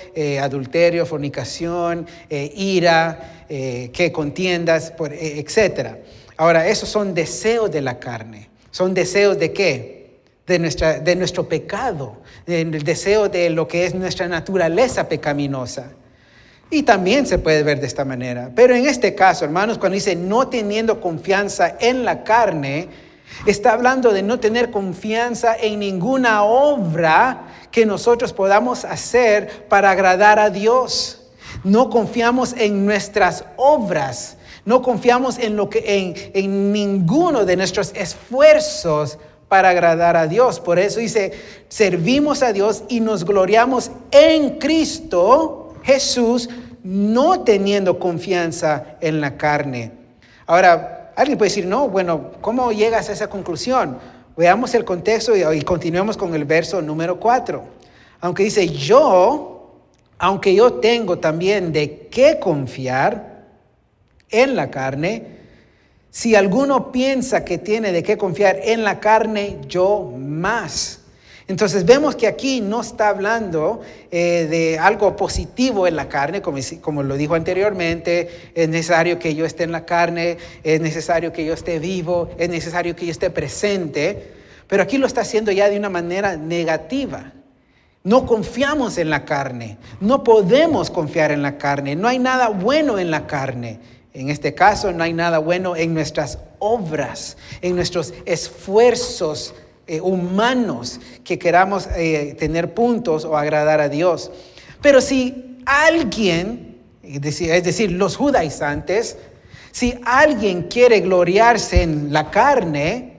A: adulterio, fornicación, ira, que contiendas, etc. Ahora, esos son deseos de la carne. Son deseos ¿de qué? De nuestro pecado, el deseo de lo que es nuestra naturaleza pecaminosa. Y también se puede ver de esta manera. Pero en este caso, hermanos, cuando dice no teniendo confianza en la carne, está hablando de no tener confianza en ninguna obra que nosotros podamos hacer para agradar a Dios. No confiamos en nuestras obras. No confiamos en ninguno de nuestros esfuerzos para agradar a Dios. Por eso dice, servimos a Dios y nos gloriamos en Cristo Jesús, no teniendo confianza en la carne. Ahora, alguien puede decir, no, bueno, ¿cómo llegas a esa conclusión? Veamos el contexto y continuemos con el verso número 4. Aunque dice, aunque yo tengo también de qué confiar en la carne, si alguno piensa que tiene de qué confiar en la carne, yo más. Entonces vemos que aquí no está hablando de algo positivo en la carne, como lo dijo anteriormente. Es necesario que yo esté en la carne, es necesario que yo esté vivo, es necesario que yo esté presente. Pero aquí lo está haciendo ya de una manera negativa. No confiamos en la carne, no podemos confiar en la carne, no hay nada bueno en la carne. En este caso, no hay nada bueno en nuestras obras, en nuestros esfuerzos humanos que queramos tener puntos o agradar a Dios. Pero si alguien, es decir, los judaizantes, si alguien quiere gloriarse en la carne,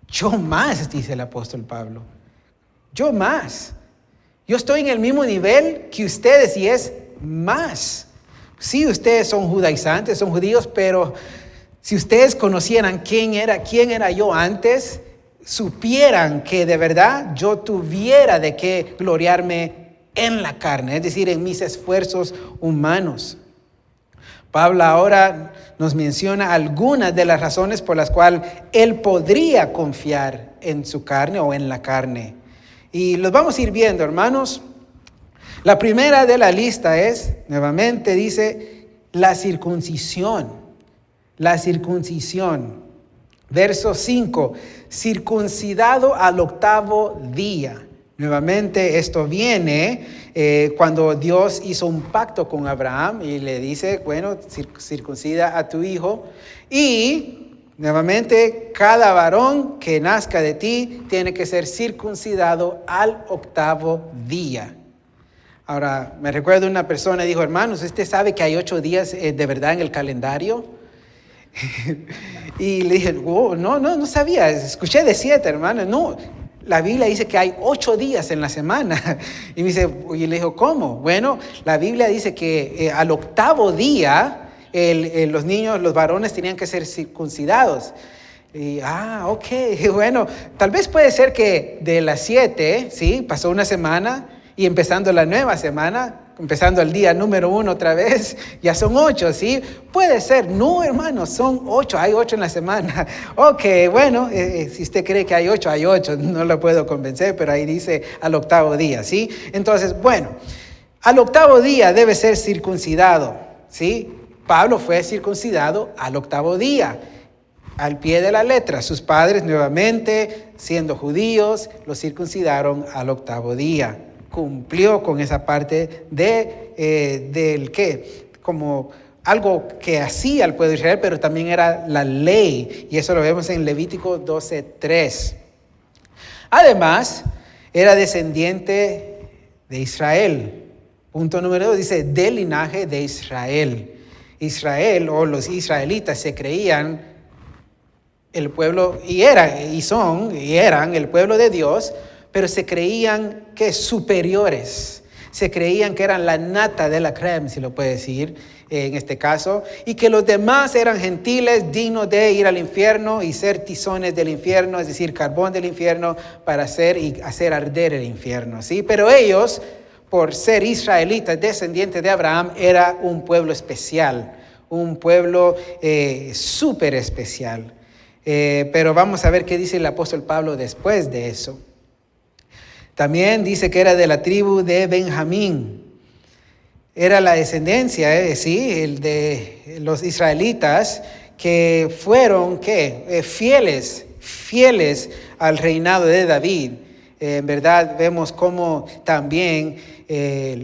A: yo más, dice el apóstol Pablo, yo más. Yo estoy en el mismo nivel que ustedes y es más. Sí, ustedes son judaizantes, son judíos, pero si ustedes conocieran quién era yo antes, supieran que de verdad yo tuviera de qué gloriarme en la carne, es decir, en mis esfuerzos humanos. Pablo ahora nos menciona algunas de las razones por las cuales él podría confiar en su carne o en la carne. Y los vamos a ir viendo, hermanos. La primera de la lista es, nuevamente dice, la circuncisión. La circuncisión. Verso 5, circuncidado al 8º día. Nuevamente esto viene cuando Dios hizo un pacto con Abraham y le dice, bueno, circuncida a tu hijo. Y nuevamente cada varón que nazca de ti tiene que ser circuncidado al 8º día. Ahora, me recuerdo una persona dijo, hermanos, ¿usted sabe que hay 8 días de verdad en el calendario? Y le dije, oh, no sabía, escuché de 7, hermanos. No, la Biblia dice que hay 8 días en la semana. Y me dice, y le dijo, ¿cómo? Bueno, la Biblia dice que al 8º día los niños, los varones tenían que ser circuncidados. Y, ok, bueno, tal vez puede ser que de las 7, ¿sí? Pasó una semana. Y empezando la nueva semana, empezando el día número 1 otra vez, ya son 8, ¿sí? Puede ser. No, hermano, son 8. Hay 8 en la semana. Ok, bueno, si usted cree que hay 8, hay 8. No lo puedo convencer, pero ahí dice al 8º día, ¿sí? Entonces, bueno, al 8º día debe ser circuncidado, ¿sí? Pablo fue circuncidado al 8º día. Al pie de la letra, sus padres nuevamente, siendo judíos, lo circuncidaron al 8º día. Cumplió con esa parte del que, como algo que hacía el pueblo de Israel, pero también era la ley, y eso lo vemos en Levítico 12:3. Además, era descendiente de Israel. Punto número 2, dice, del linaje de Israel. Israel o los israelitas se creían el pueblo, y eran el pueblo de Dios, pero se creían que superiores, se creían que eran la nata de la crema, si lo puede decir en este caso, y que los demás eran gentiles dignos de ir al infierno y ser tizones del infierno, es decir, carbón del infierno para hacer arder el infierno, ¿sí? Pero ellos, por ser israelitas, descendientes de Abraham, era un pueblo especial, un pueblo súper especial. Pero vamos a ver qué dice el apóstol Pablo después de eso. También dice que era de la tribu de Benjamín. Era la descendencia, de los israelitas que fueron, fieles fieles al reinado de David. En verdad vemos cómo también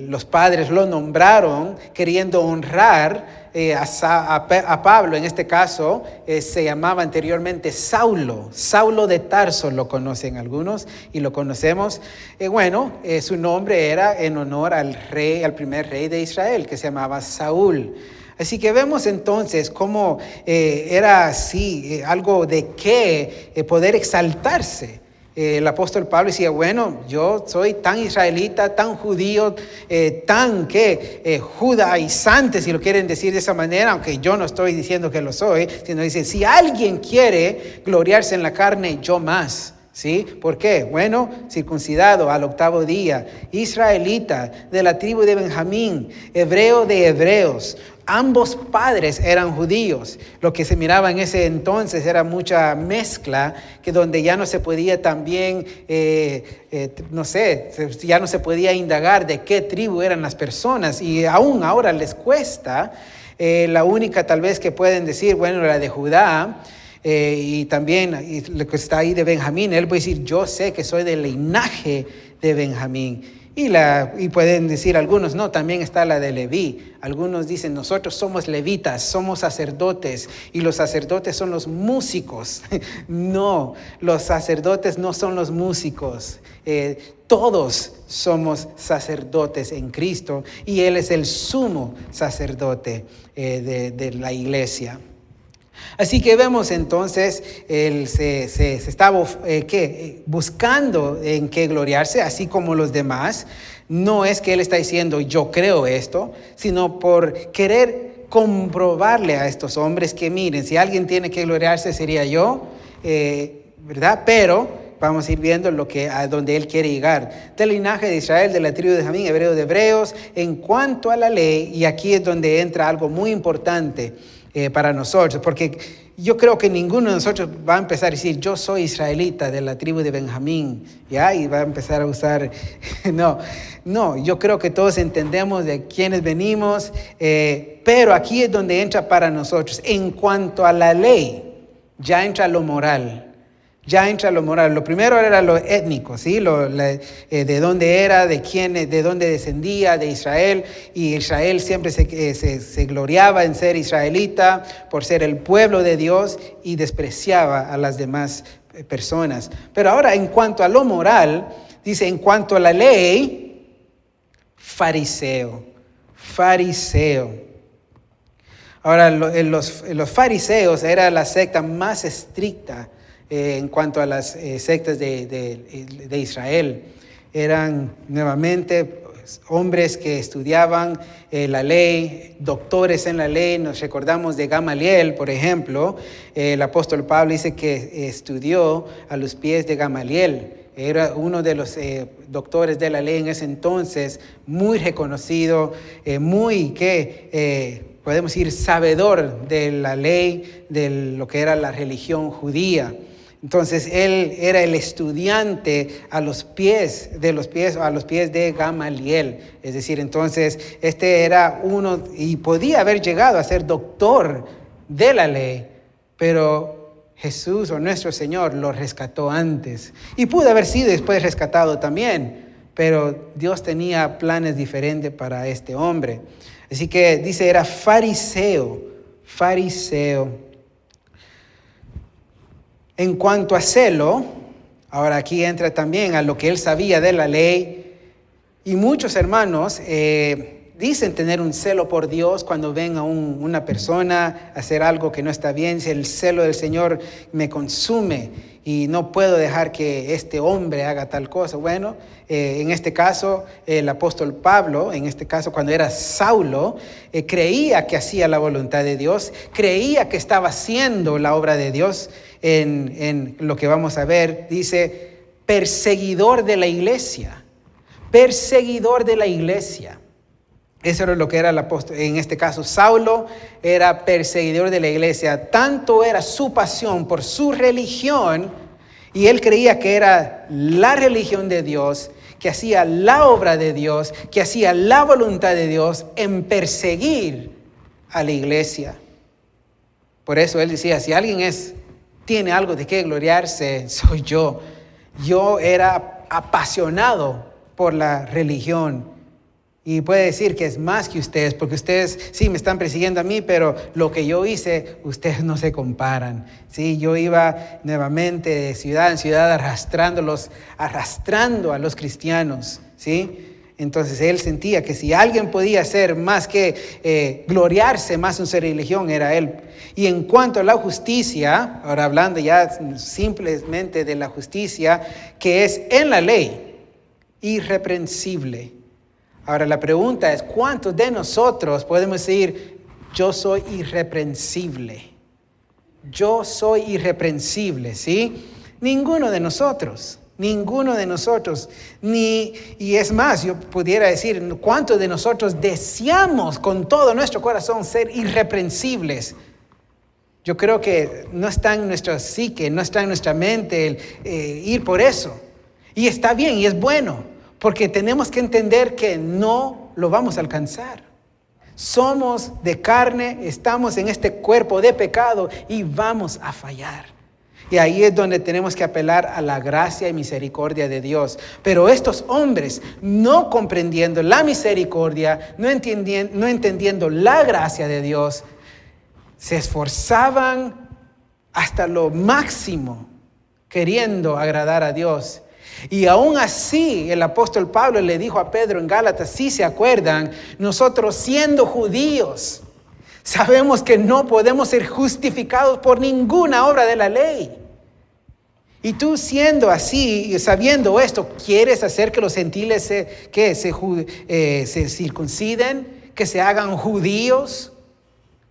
A: los padres lo nombraron queriendo honrar a Pablo. En este caso se llamaba anteriormente Saulo. Saulo de Tarso lo conocen algunos y lo conocemos. Su nombre era en honor al primer rey de Israel, que se llamaba Saúl. Así que vemos entonces cómo era así, algo de qué poder exaltarse. El apóstol Pablo decía, yo soy tan israelita, tan judío, tan judaizante, si lo quieren decir de esa manera, aunque yo no estoy diciendo que lo soy, sino dice, si alguien quiere gloriarse en la carne, yo más. ¿Sí? ¿Por qué? Circuncidado al 8º día, israelita de la tribu de Benjamín, hebreo de hebreos. Ambos padres eran judíos. Lo que se miraba en ese entonces era mucha mezcla, que donde ya no se podía también, ya no se podía indagar de qué tribu eran las personas. Y aún ahora les cuesta. La única tal vez que pueden decir, la de Judá, y también lo que está ahí de Benjamín, él puede decir, yo sé que soy del linaje de Benjamín. Y pueden decir algunos, no, también está la de Leví. Algunos dicen, nosotros somos levitas, somos sacerdotes, y los sacerdotes son los músicos. No, los sacerdotes no son los músicos. Todos somos sacerdotes en Cristo, y Él es el sumo sacerdote de la iglesia. Así que vemos entonces, él se estaba buscando en qué gloriarse, así como los demás. No es que él está diciendo, yo creo esto, sino por querer comprobarle a estos hombres que miren, si alguien tiene que gloriarse sería yo, ¿verdad? Pero vamos a ir viendo a donde él quiere llegar. Del linaje de Israel, de la tribu de Benjamín, hebreo de hebreos, en cuanto a la ley, y aquí es donde entra algo muy importante para nosotros, porque yo creo que ninguno de nosotros va a empezar a decir, yo soy israelita de la tribu de Benjamín, ¿ya? Y va a empezar a usar, no, yo creo que todos entendemos de quiénes venimos, pero aquí es donde entra para nosotros. En cuanto a la ley, ya entra lo moral. Lo primero era lo étnico, ¿sí? De dónde era, de dónde descendía, de Israel. Y Israel siempre se gloriaba en ser israelita, por ser el pueblo de Dios, y despreciaba a las demás personas. Pero ahora, en cuanto a lo moral, dice, en cuanto a la ley, fariseo. Ahora, los fariseos era la secta más estricta en cuanto a las sectas de Israel. Eran nuevamente hombres que estudiaban la ley, doctores en la ley. Nos recordamos de Gamaliel, por ejemplo. El apóstol Pablo dice que estudió a los pies de Gamaliel. Era uno de los doctores de la ley en ese entonces, muy reconocido, podemos decir, sabedor de la ley, de lo que era la religión judía. Entonces él era el estudiante a los pies de Gamaliel. Es decir, entonces este era uno, y podía haber llegado a ser doctor de la ley, pero Jesús o nuestro Señor lo rescató antes. Y pudo haber sido después rescatado también, pero Dios tenía planes diferentes para este hombre. Así que dice, era fariseo. En cuanto a celo, ahora aquí entra también a lo que él sabía de la ley. Y muchos hermanos dicen tener un celo por Dios cuando ven a una persona hacer algo que no está bien. Si el celo del Señor me consume y no puedo dejar que este hombre haga tal cosa. En este caso, el apóstol Pablo, en este caso cuando era Saulo, creía que hacía la voluntad de Dios, creía que estaba haciendo la obra de Dios. En lo que vamos a ver, dice, perseguidor de la iglesia. Eso era lo que era el apóstol. En este caso, Saulo era perseguidor de la iglesia. Tanto era su pasión por su religión, y él creía que era la religión de Dios, que hacía la obra de Dios, que hacía la voluntad de Dios en perseguir a la iglesia. Por eso él decía, si alguien es tiene algo de qué gloriarse, soy yo. Yo era apasionado por la religión. Y puede decir que es más que ustedes, porque ustedes sí me están persiguiendo a mí, pero lo que yo hice, ustedes no se comparan. Sí, yo iba nuevamente de ciudad en ciudad arrastrando a los cristianos. ¿Sí? Entonces él sentía que si alguien podía hacer más que gloriarse más en su religión, era él. Y en cuanto a la justicia, ahora hablando ya simplemente de la justicia, que es en la ley, irreprensible. Ahora la pregunta es, ¿cuántos de nosotros podemos decir, yo soy irreprensible? Yo soy irreprensible, ¿sí? Ninguno de nosotros. Y es más, yo pudiera decir, ¿cuántos de nosotros deseamos con todo nuestro corazón ser irreprensibles? Yo creo que no está en nuestra psique, no está en nuestra mente el ir por eso. Y está bien y es bueno, porque tenemos que entender que no lo vamos a alcanzar. Somos de carne, estamos en este cuerpo de pecado y vamos a fallar. Y ahí es donde tenemos que apelar a la gracia y misericordia de Dios. Pero estos hombres, no comprendiendo la misericordia, no entendiendo la gracia de Dios, se esforzaban hasta lo máximo queriendo agradar a Dios. Y aún así el apóstol Pablo le dijo a Pedro en Gálatas, si se acuerdan, nosotros siendo judíos, sabemos que no podemos ser justificados por ninguna obra de la ley. Y tú siendo así, sabiendo esto, ¿quieres hacer que los gentiles se circunciden, que se hagan judíos?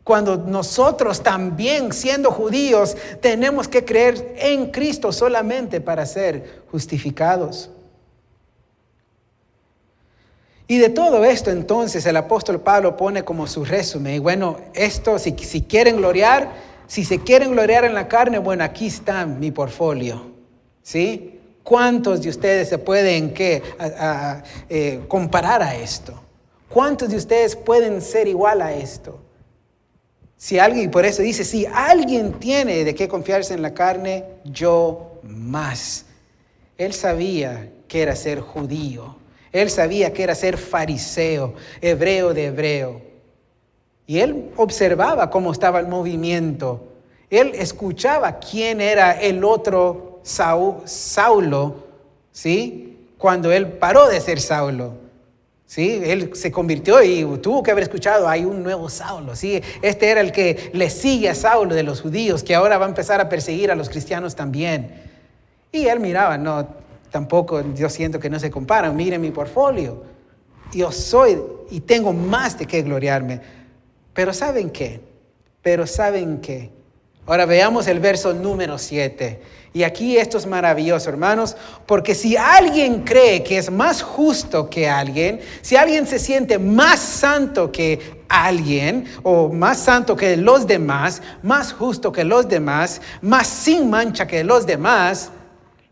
A: Cuando nosotros también, siendo judíos, tenemos que creer en Cristo solamente para ser justificados. Y de todo esto, entonces, el apóstol Pablo pone como su resumen. Y bueno, esto, si se quieren gloriar en la carne, bueno, aquí está mi portfolio. ¿Sí? ¿Cuántos de ustedes se pueden comparar a esto? ¿Cuántos de ustedes pueden ser igual a esto? Si alguien, por eso dice, si alguien tiene de qué confiarse en la carne, yo más. Él sabía que era ser judío. Él sabía que era ser fariseo, hebreo de hebreo. Y él observaba cómo estaba el movimiento. Él escuchaba quién era el otro Saulo, ¿sí? Cuando él paró de ser Saulo. ¿Sí? Él se convirtió y tuvo que haber escuchado, hay un nuevo Saulo, ¿sí? Este era el que le sigue a Saulo de los judíos, que ahora va a empezar a perseguir a los cristianos también. Y él miraba, no, tampoco, yo siento que no se comparan, miren mi portfolio. Yo soy y tengo más de qué gloriarme. Pero ¿saben qué? Ahora veamos el verso número 7. Y aquí esto es maravilloso, hermanos, porque si alguien cree que es más justo que alguien, si alguien se siente más santo que alguien, o más santo que los demás, más justo que los demás, más sin mancha que los demás,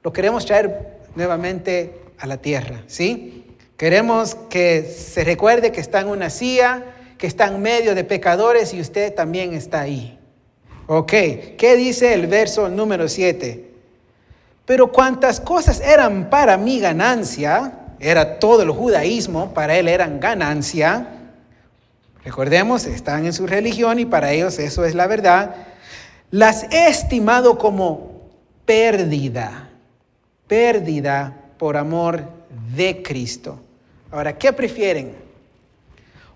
A: lo queremos traer nuevamente a la tierra, ¿sí? Queremos que se recuerde que está en una silla, que está en medio de pecadores y usted también está ahí. Ok, ¿qué dice el verso número 7? Pero cuantas cosas eran para mi ganancia, era todo el judaísmo, para él eran ganancia. Recordemos, están en su religión y para ellos eso es la verdad. Las he estimado como pérdida por amor de Cristo. Ahora, ¿qué prefieren?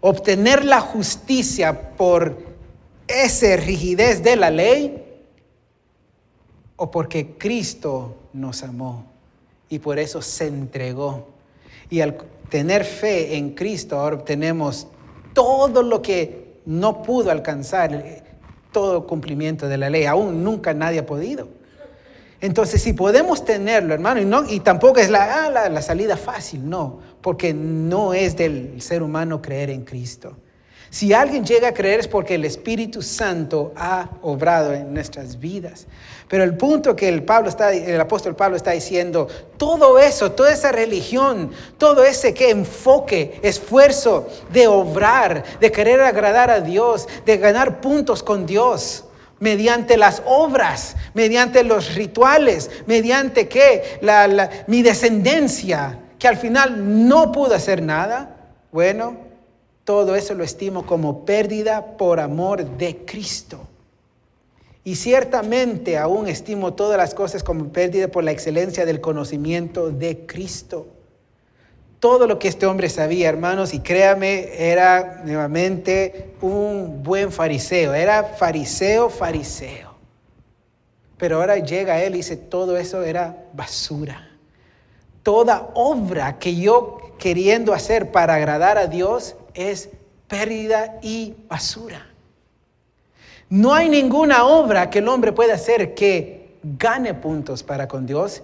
A: ¿Obtener la justicia por esa rigidez de la ley? ¿O porque Cristo nos amó y por eso se entregó? Y al tener fe en Cristo, ahora obtenemos todo lo que no pudo alcanzar, todo cumplimiento de la ley. Aún nunca nadie ha podido. Entonces, si podemos tenerlo, hermano, y tampoco es la salida fácil, no, porque no es del ser humano creer en Cristo. Si alguien llega a creer es porque el Espíritu Santo ha obrado en nuestras vidas. Pero el punto que el apóstol Pablo está diciendo, todo eso, toda esa religión, todo ese enfoque, esfuerzo de obrar, de querer agradar a Dios, de ganar puntos con Dios, mediante las obras, mediante los rituales, mediante mi descendencia, que al final no pudo hacer nada. Bueno, todo eso lo estimo como pérdida por amor de Cristo. Y ciertamente aún estimo todas las cosas como pérdida por la excelencia del conocimiento de Cristo. Todo lo que este hombre sabía, hermanos, y créame, era nuevamente un buen fariseo. Era fariseo. Pero ahora llega él y dice, todo eso era basura. Toda obra que yo queriendo hacer para agradar a Dios es pérdida y basura. No hay ninguna obra que el hombre pueda hacer que gane puntos para con Dios,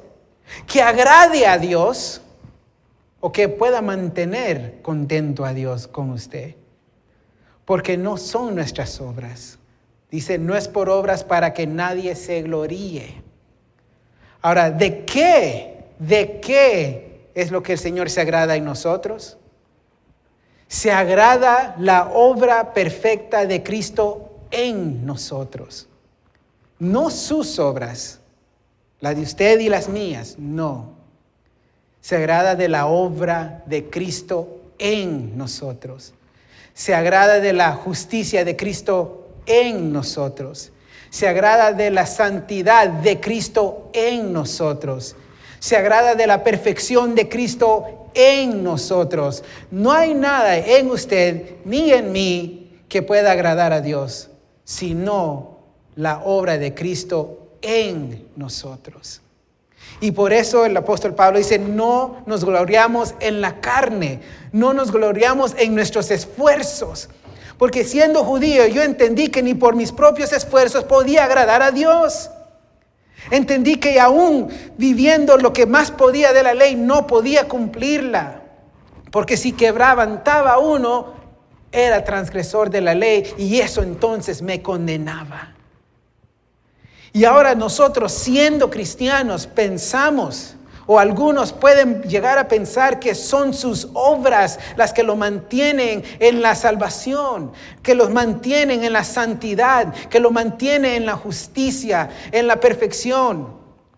A: que agrade a Dios o que pueda mantener contento a Dios con usted. Porque no son nuestras obras. Dice, no es por obras para que nadie se gloríe. Ahora, ¿de qué es lo que el Señor se agrada en nosotros? Se agrada la obra perfecta de Cristo en nosotros. No sus obras, la de usted y las mías, no. Se agrada de la obra de Cristo en nosotros. Se agrada de la justicia de Cristo en nosotros. Se agrada de la santidad de Cristo en nosotros. Se agrada de la perfección de Cristo en nosotros. No hay nada en usted ni en mí que pueda agradar a Dios, sino la obra de Cristo en nosotros. Y por eso el apóstol Pablo dice, no nos gloriamos en la carne, no nos gloriamos en nuestros esfuerzos. Porque siendo judío yo entendí que ni por mis propios esfuerzos podía agradar a Dios. Entendí que aún viviendo lo que más podía de la ley no podía cumplirla. Porque si quebrantaba uno, era transgresor de la ley y eso entonces me condenaba. Y ahora nosotros siendo cristianos pensamos, o algunos pueden llegar a pensar que son sus obras las que lo mantienen en la salvación, que los mantienen en la santidad, que lo mantienen en la justicia, en la perfección.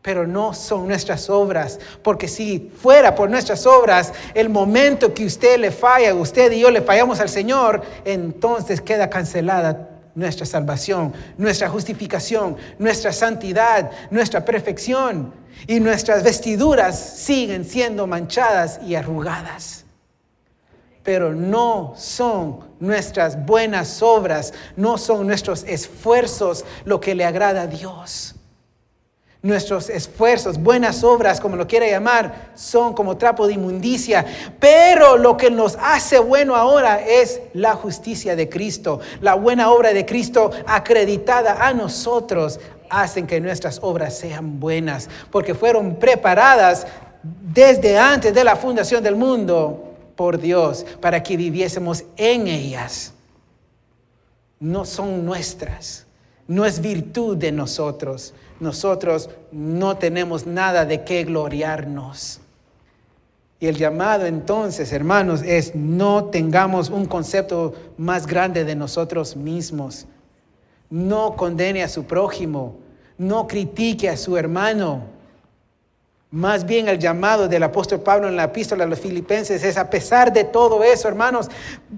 A: Pero no son nuestras obras, porque si fuera por nuestras obras, el momento que usted le falla, usted y yo le fallamos al Señor, entonces queda cancelada nuestra salvación, nuestra justificación, nuestra santidad, nuestra perfección. Y nuestras vestiduras siguen siendo manchadas y arrugadas. Pero no son nuestras buenas obras, no son nuestros esfuerzos lo que le agrada a Dios. Nuestros esfuerzos, buenas obras, como lo quiera llamar, son como trapo de inmundicia. Pero lo que nos hace bueno ahora es la justicia de Cristo. La buena obra de Cristo acreditada a nosotros hacen que nuestras obras sean buenas. Porque fueron preparadas desde antes de la fundación del mundo por Dios para que viviésemos en ellas. No son nuestras. No es virtud de nosotros. Nosotros no tenemos nada de qué gloriarnos. Y el llamado entonces, hermanos, es no tengamos un concepto más grande de nosotros mismos. No condene a su prójimo. No critique a su hermano. Más bien el llamado del apóstol Pablo en la epístola a los Filipenses es, a pesar de todo eso, hermanos,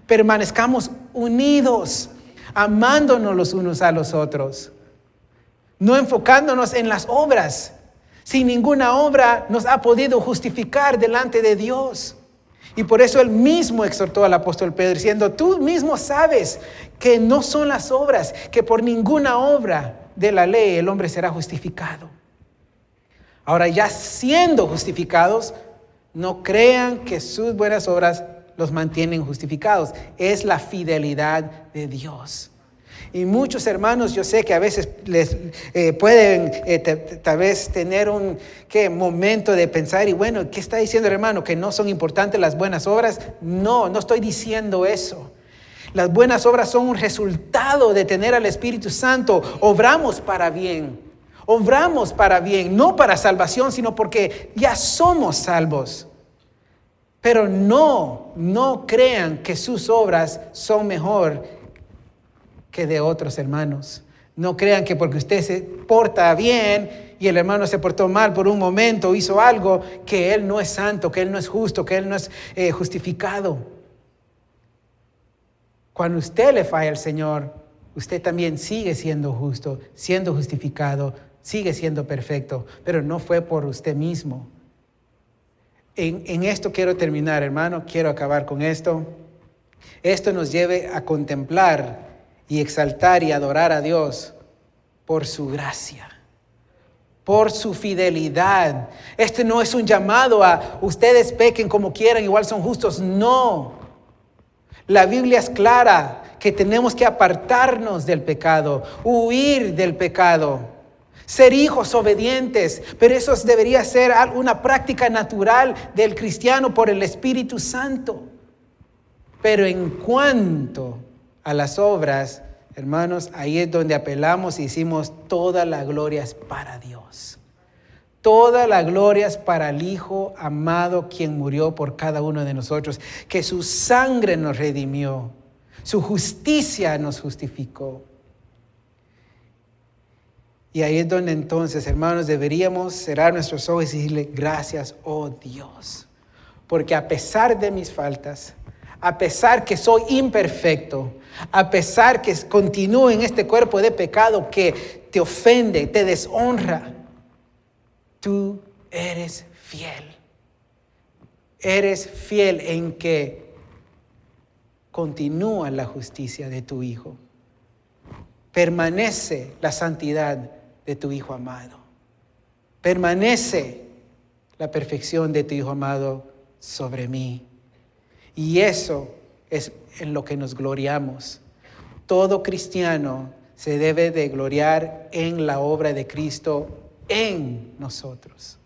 A: permanezcamos unidos, amándonos los unos a los otros. No enfocándonos en las obras. Sin ninguna obra nos ha podido justificar delante de Dios. Y por eso él mismo exhortó al apóstol Pedro diciendo, tú mismo sabes que no son las obras, que por ninguna obra de la ley el hombre será justificado. Ahora ya siendo justificados, no crean que sus buenas obras los mantienen justificados. Es la fidelidad de Dios. Y muchos hermanos, yo sé que a veces les pueden tal vez tener un momento de pensar, y bueno, ¿qué está diciendo el hermano? ¿Que no son importantes las buenas obras? No estoy diciendo eso. Las buenas obras son un resultado de tener al Espíritu Santo. Obramos para bien, no para salvación, sino porque ya somos salvos. Pero no crean que sus obras son mejor que de otros hermanos. No crean que porque usted se porta bien y el hermano se portó mal por un momento, hizo algo, que él no es santo, que él no es justo, que él no es justificado. Cuando usted le falla al Señor, usted también sigue siendo justo, siendo justificado, sigue siendo perfecto, pero no fue por usted mismo. En esto quiero terminar, hermano, quiero acabar con esto. Esto nos lleve a contemplar y exaltar y adorar a Dios por su gracia, por su fidelidad. Este no es un llamado a ustedes pequen como quieran, igual son justos. No. La Biblia es clara que tenemos que apartarnos del pecado, huir del pecado, ser hijos obedientes, pero eso debería ser una práctica natural del cristiano por el Espíritu Santo. Pero en cuanto a las obras, hermanos, ahí es donde apelamos y decimos, toda la gloria es para Dios. Toda la gloria es para el Hijo amado, quien murió por cada uno de nosotros, que su sangre nos redimió, su justicia nos justificó. Y ahí es donde entonces, hermanos, deberíamos cerrar nuestros ojos y decirle, gracias, oh Dios, porque a pesar de mis faltas, a pesar que soy imperfecto, a pesar que continúo en este cuerpo de pecado que te ofende, te deshonra, tú eres fiel. Eres fiel en que continúa la justicia de tu Hijo. Permanece la santidad de tu Hijo amado. Permanece la perfección de tu Hijo amado sobre mí. Y eso es en lo que nos gloriamos. Todo cristiano se debe de gloriar en la obra de Cristo en nosotros.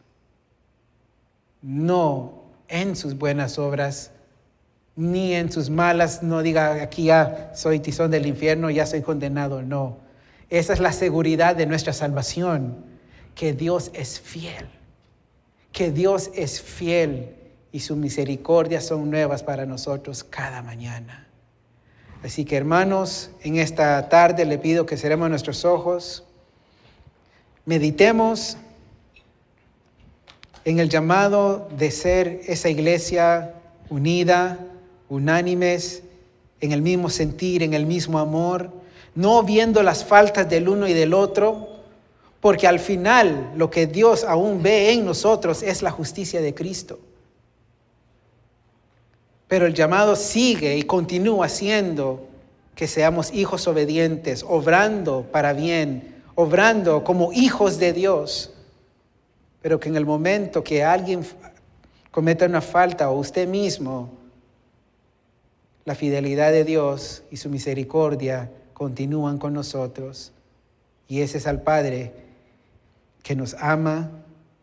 A: No en sus buenas obras, ni en sus malas. No diga aquí ya soy tizón del infierno, ya soy condenado. No. Esa es la seguridad de nuestra salvación, que Dios es fiel. Que Dios es fiel. Y sus misericordias son nuevas para nosotros cada mañana. Así que, hermanos, en esta tarde le pido que cerremos nuestros ojos, meditemos en el llamado de ser esa iglesia unida, unánimes, en el mismo sentir, en el mismo amor, no viendo las faltas del uno y del otro, porque al final lo que Dios aún ve en nosotros es la justicia de Cristo. Pero el llamado sigue y continúa siendo que seamos hijos obedientes, obrando para bien, obrando como hijos de Dios. Pero que en el momento que alguien cometa una falta o usted mismo, la fidelidad de Dios y su misericordia continúan con nosotros. Y ese es el Padre que nos ama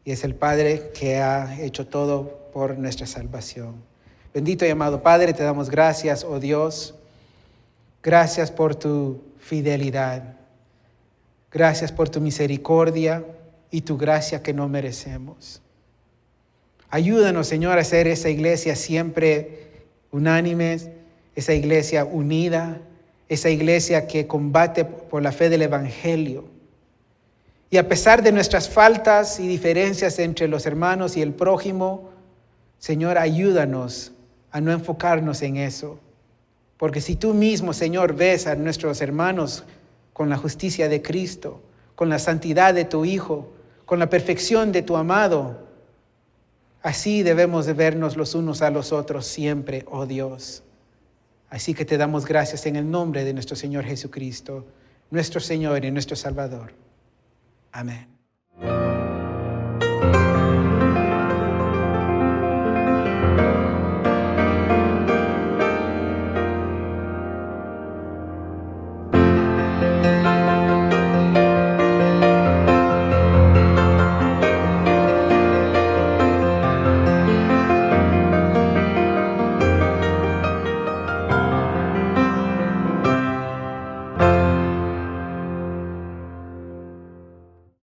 A: y es el Padre que ha hecho todo por nuestra salvación. Bendito y amado Padre, te damos gracias, oh Dios. Gracias por tu fidelidad. Gracias por tu misericordia y tu gracia que no merecemos. Ayúdanos, Señor, a ser esa iglesia siempre unánime, esa iglesia unida, esa iglesia que combate por la fe del Evangelio. Y a pesar de nuestras faltas y diferencias entre los hermanos y el prójimo, Señor, ayúdanos a no enfocarnos en eso. Porque si tú mismo, Señor, ves a nuestros hermanos con la justicia de Cristo, con la santidad de tu Hijo, con la perfección de tu amado, así debemos de vernos los unos a los otros siempre, oh Dios. Así que te damos gracias en el nombre de nuestro Señor Jesucristo, nuestro Señor y nuestro Salvador. Amén.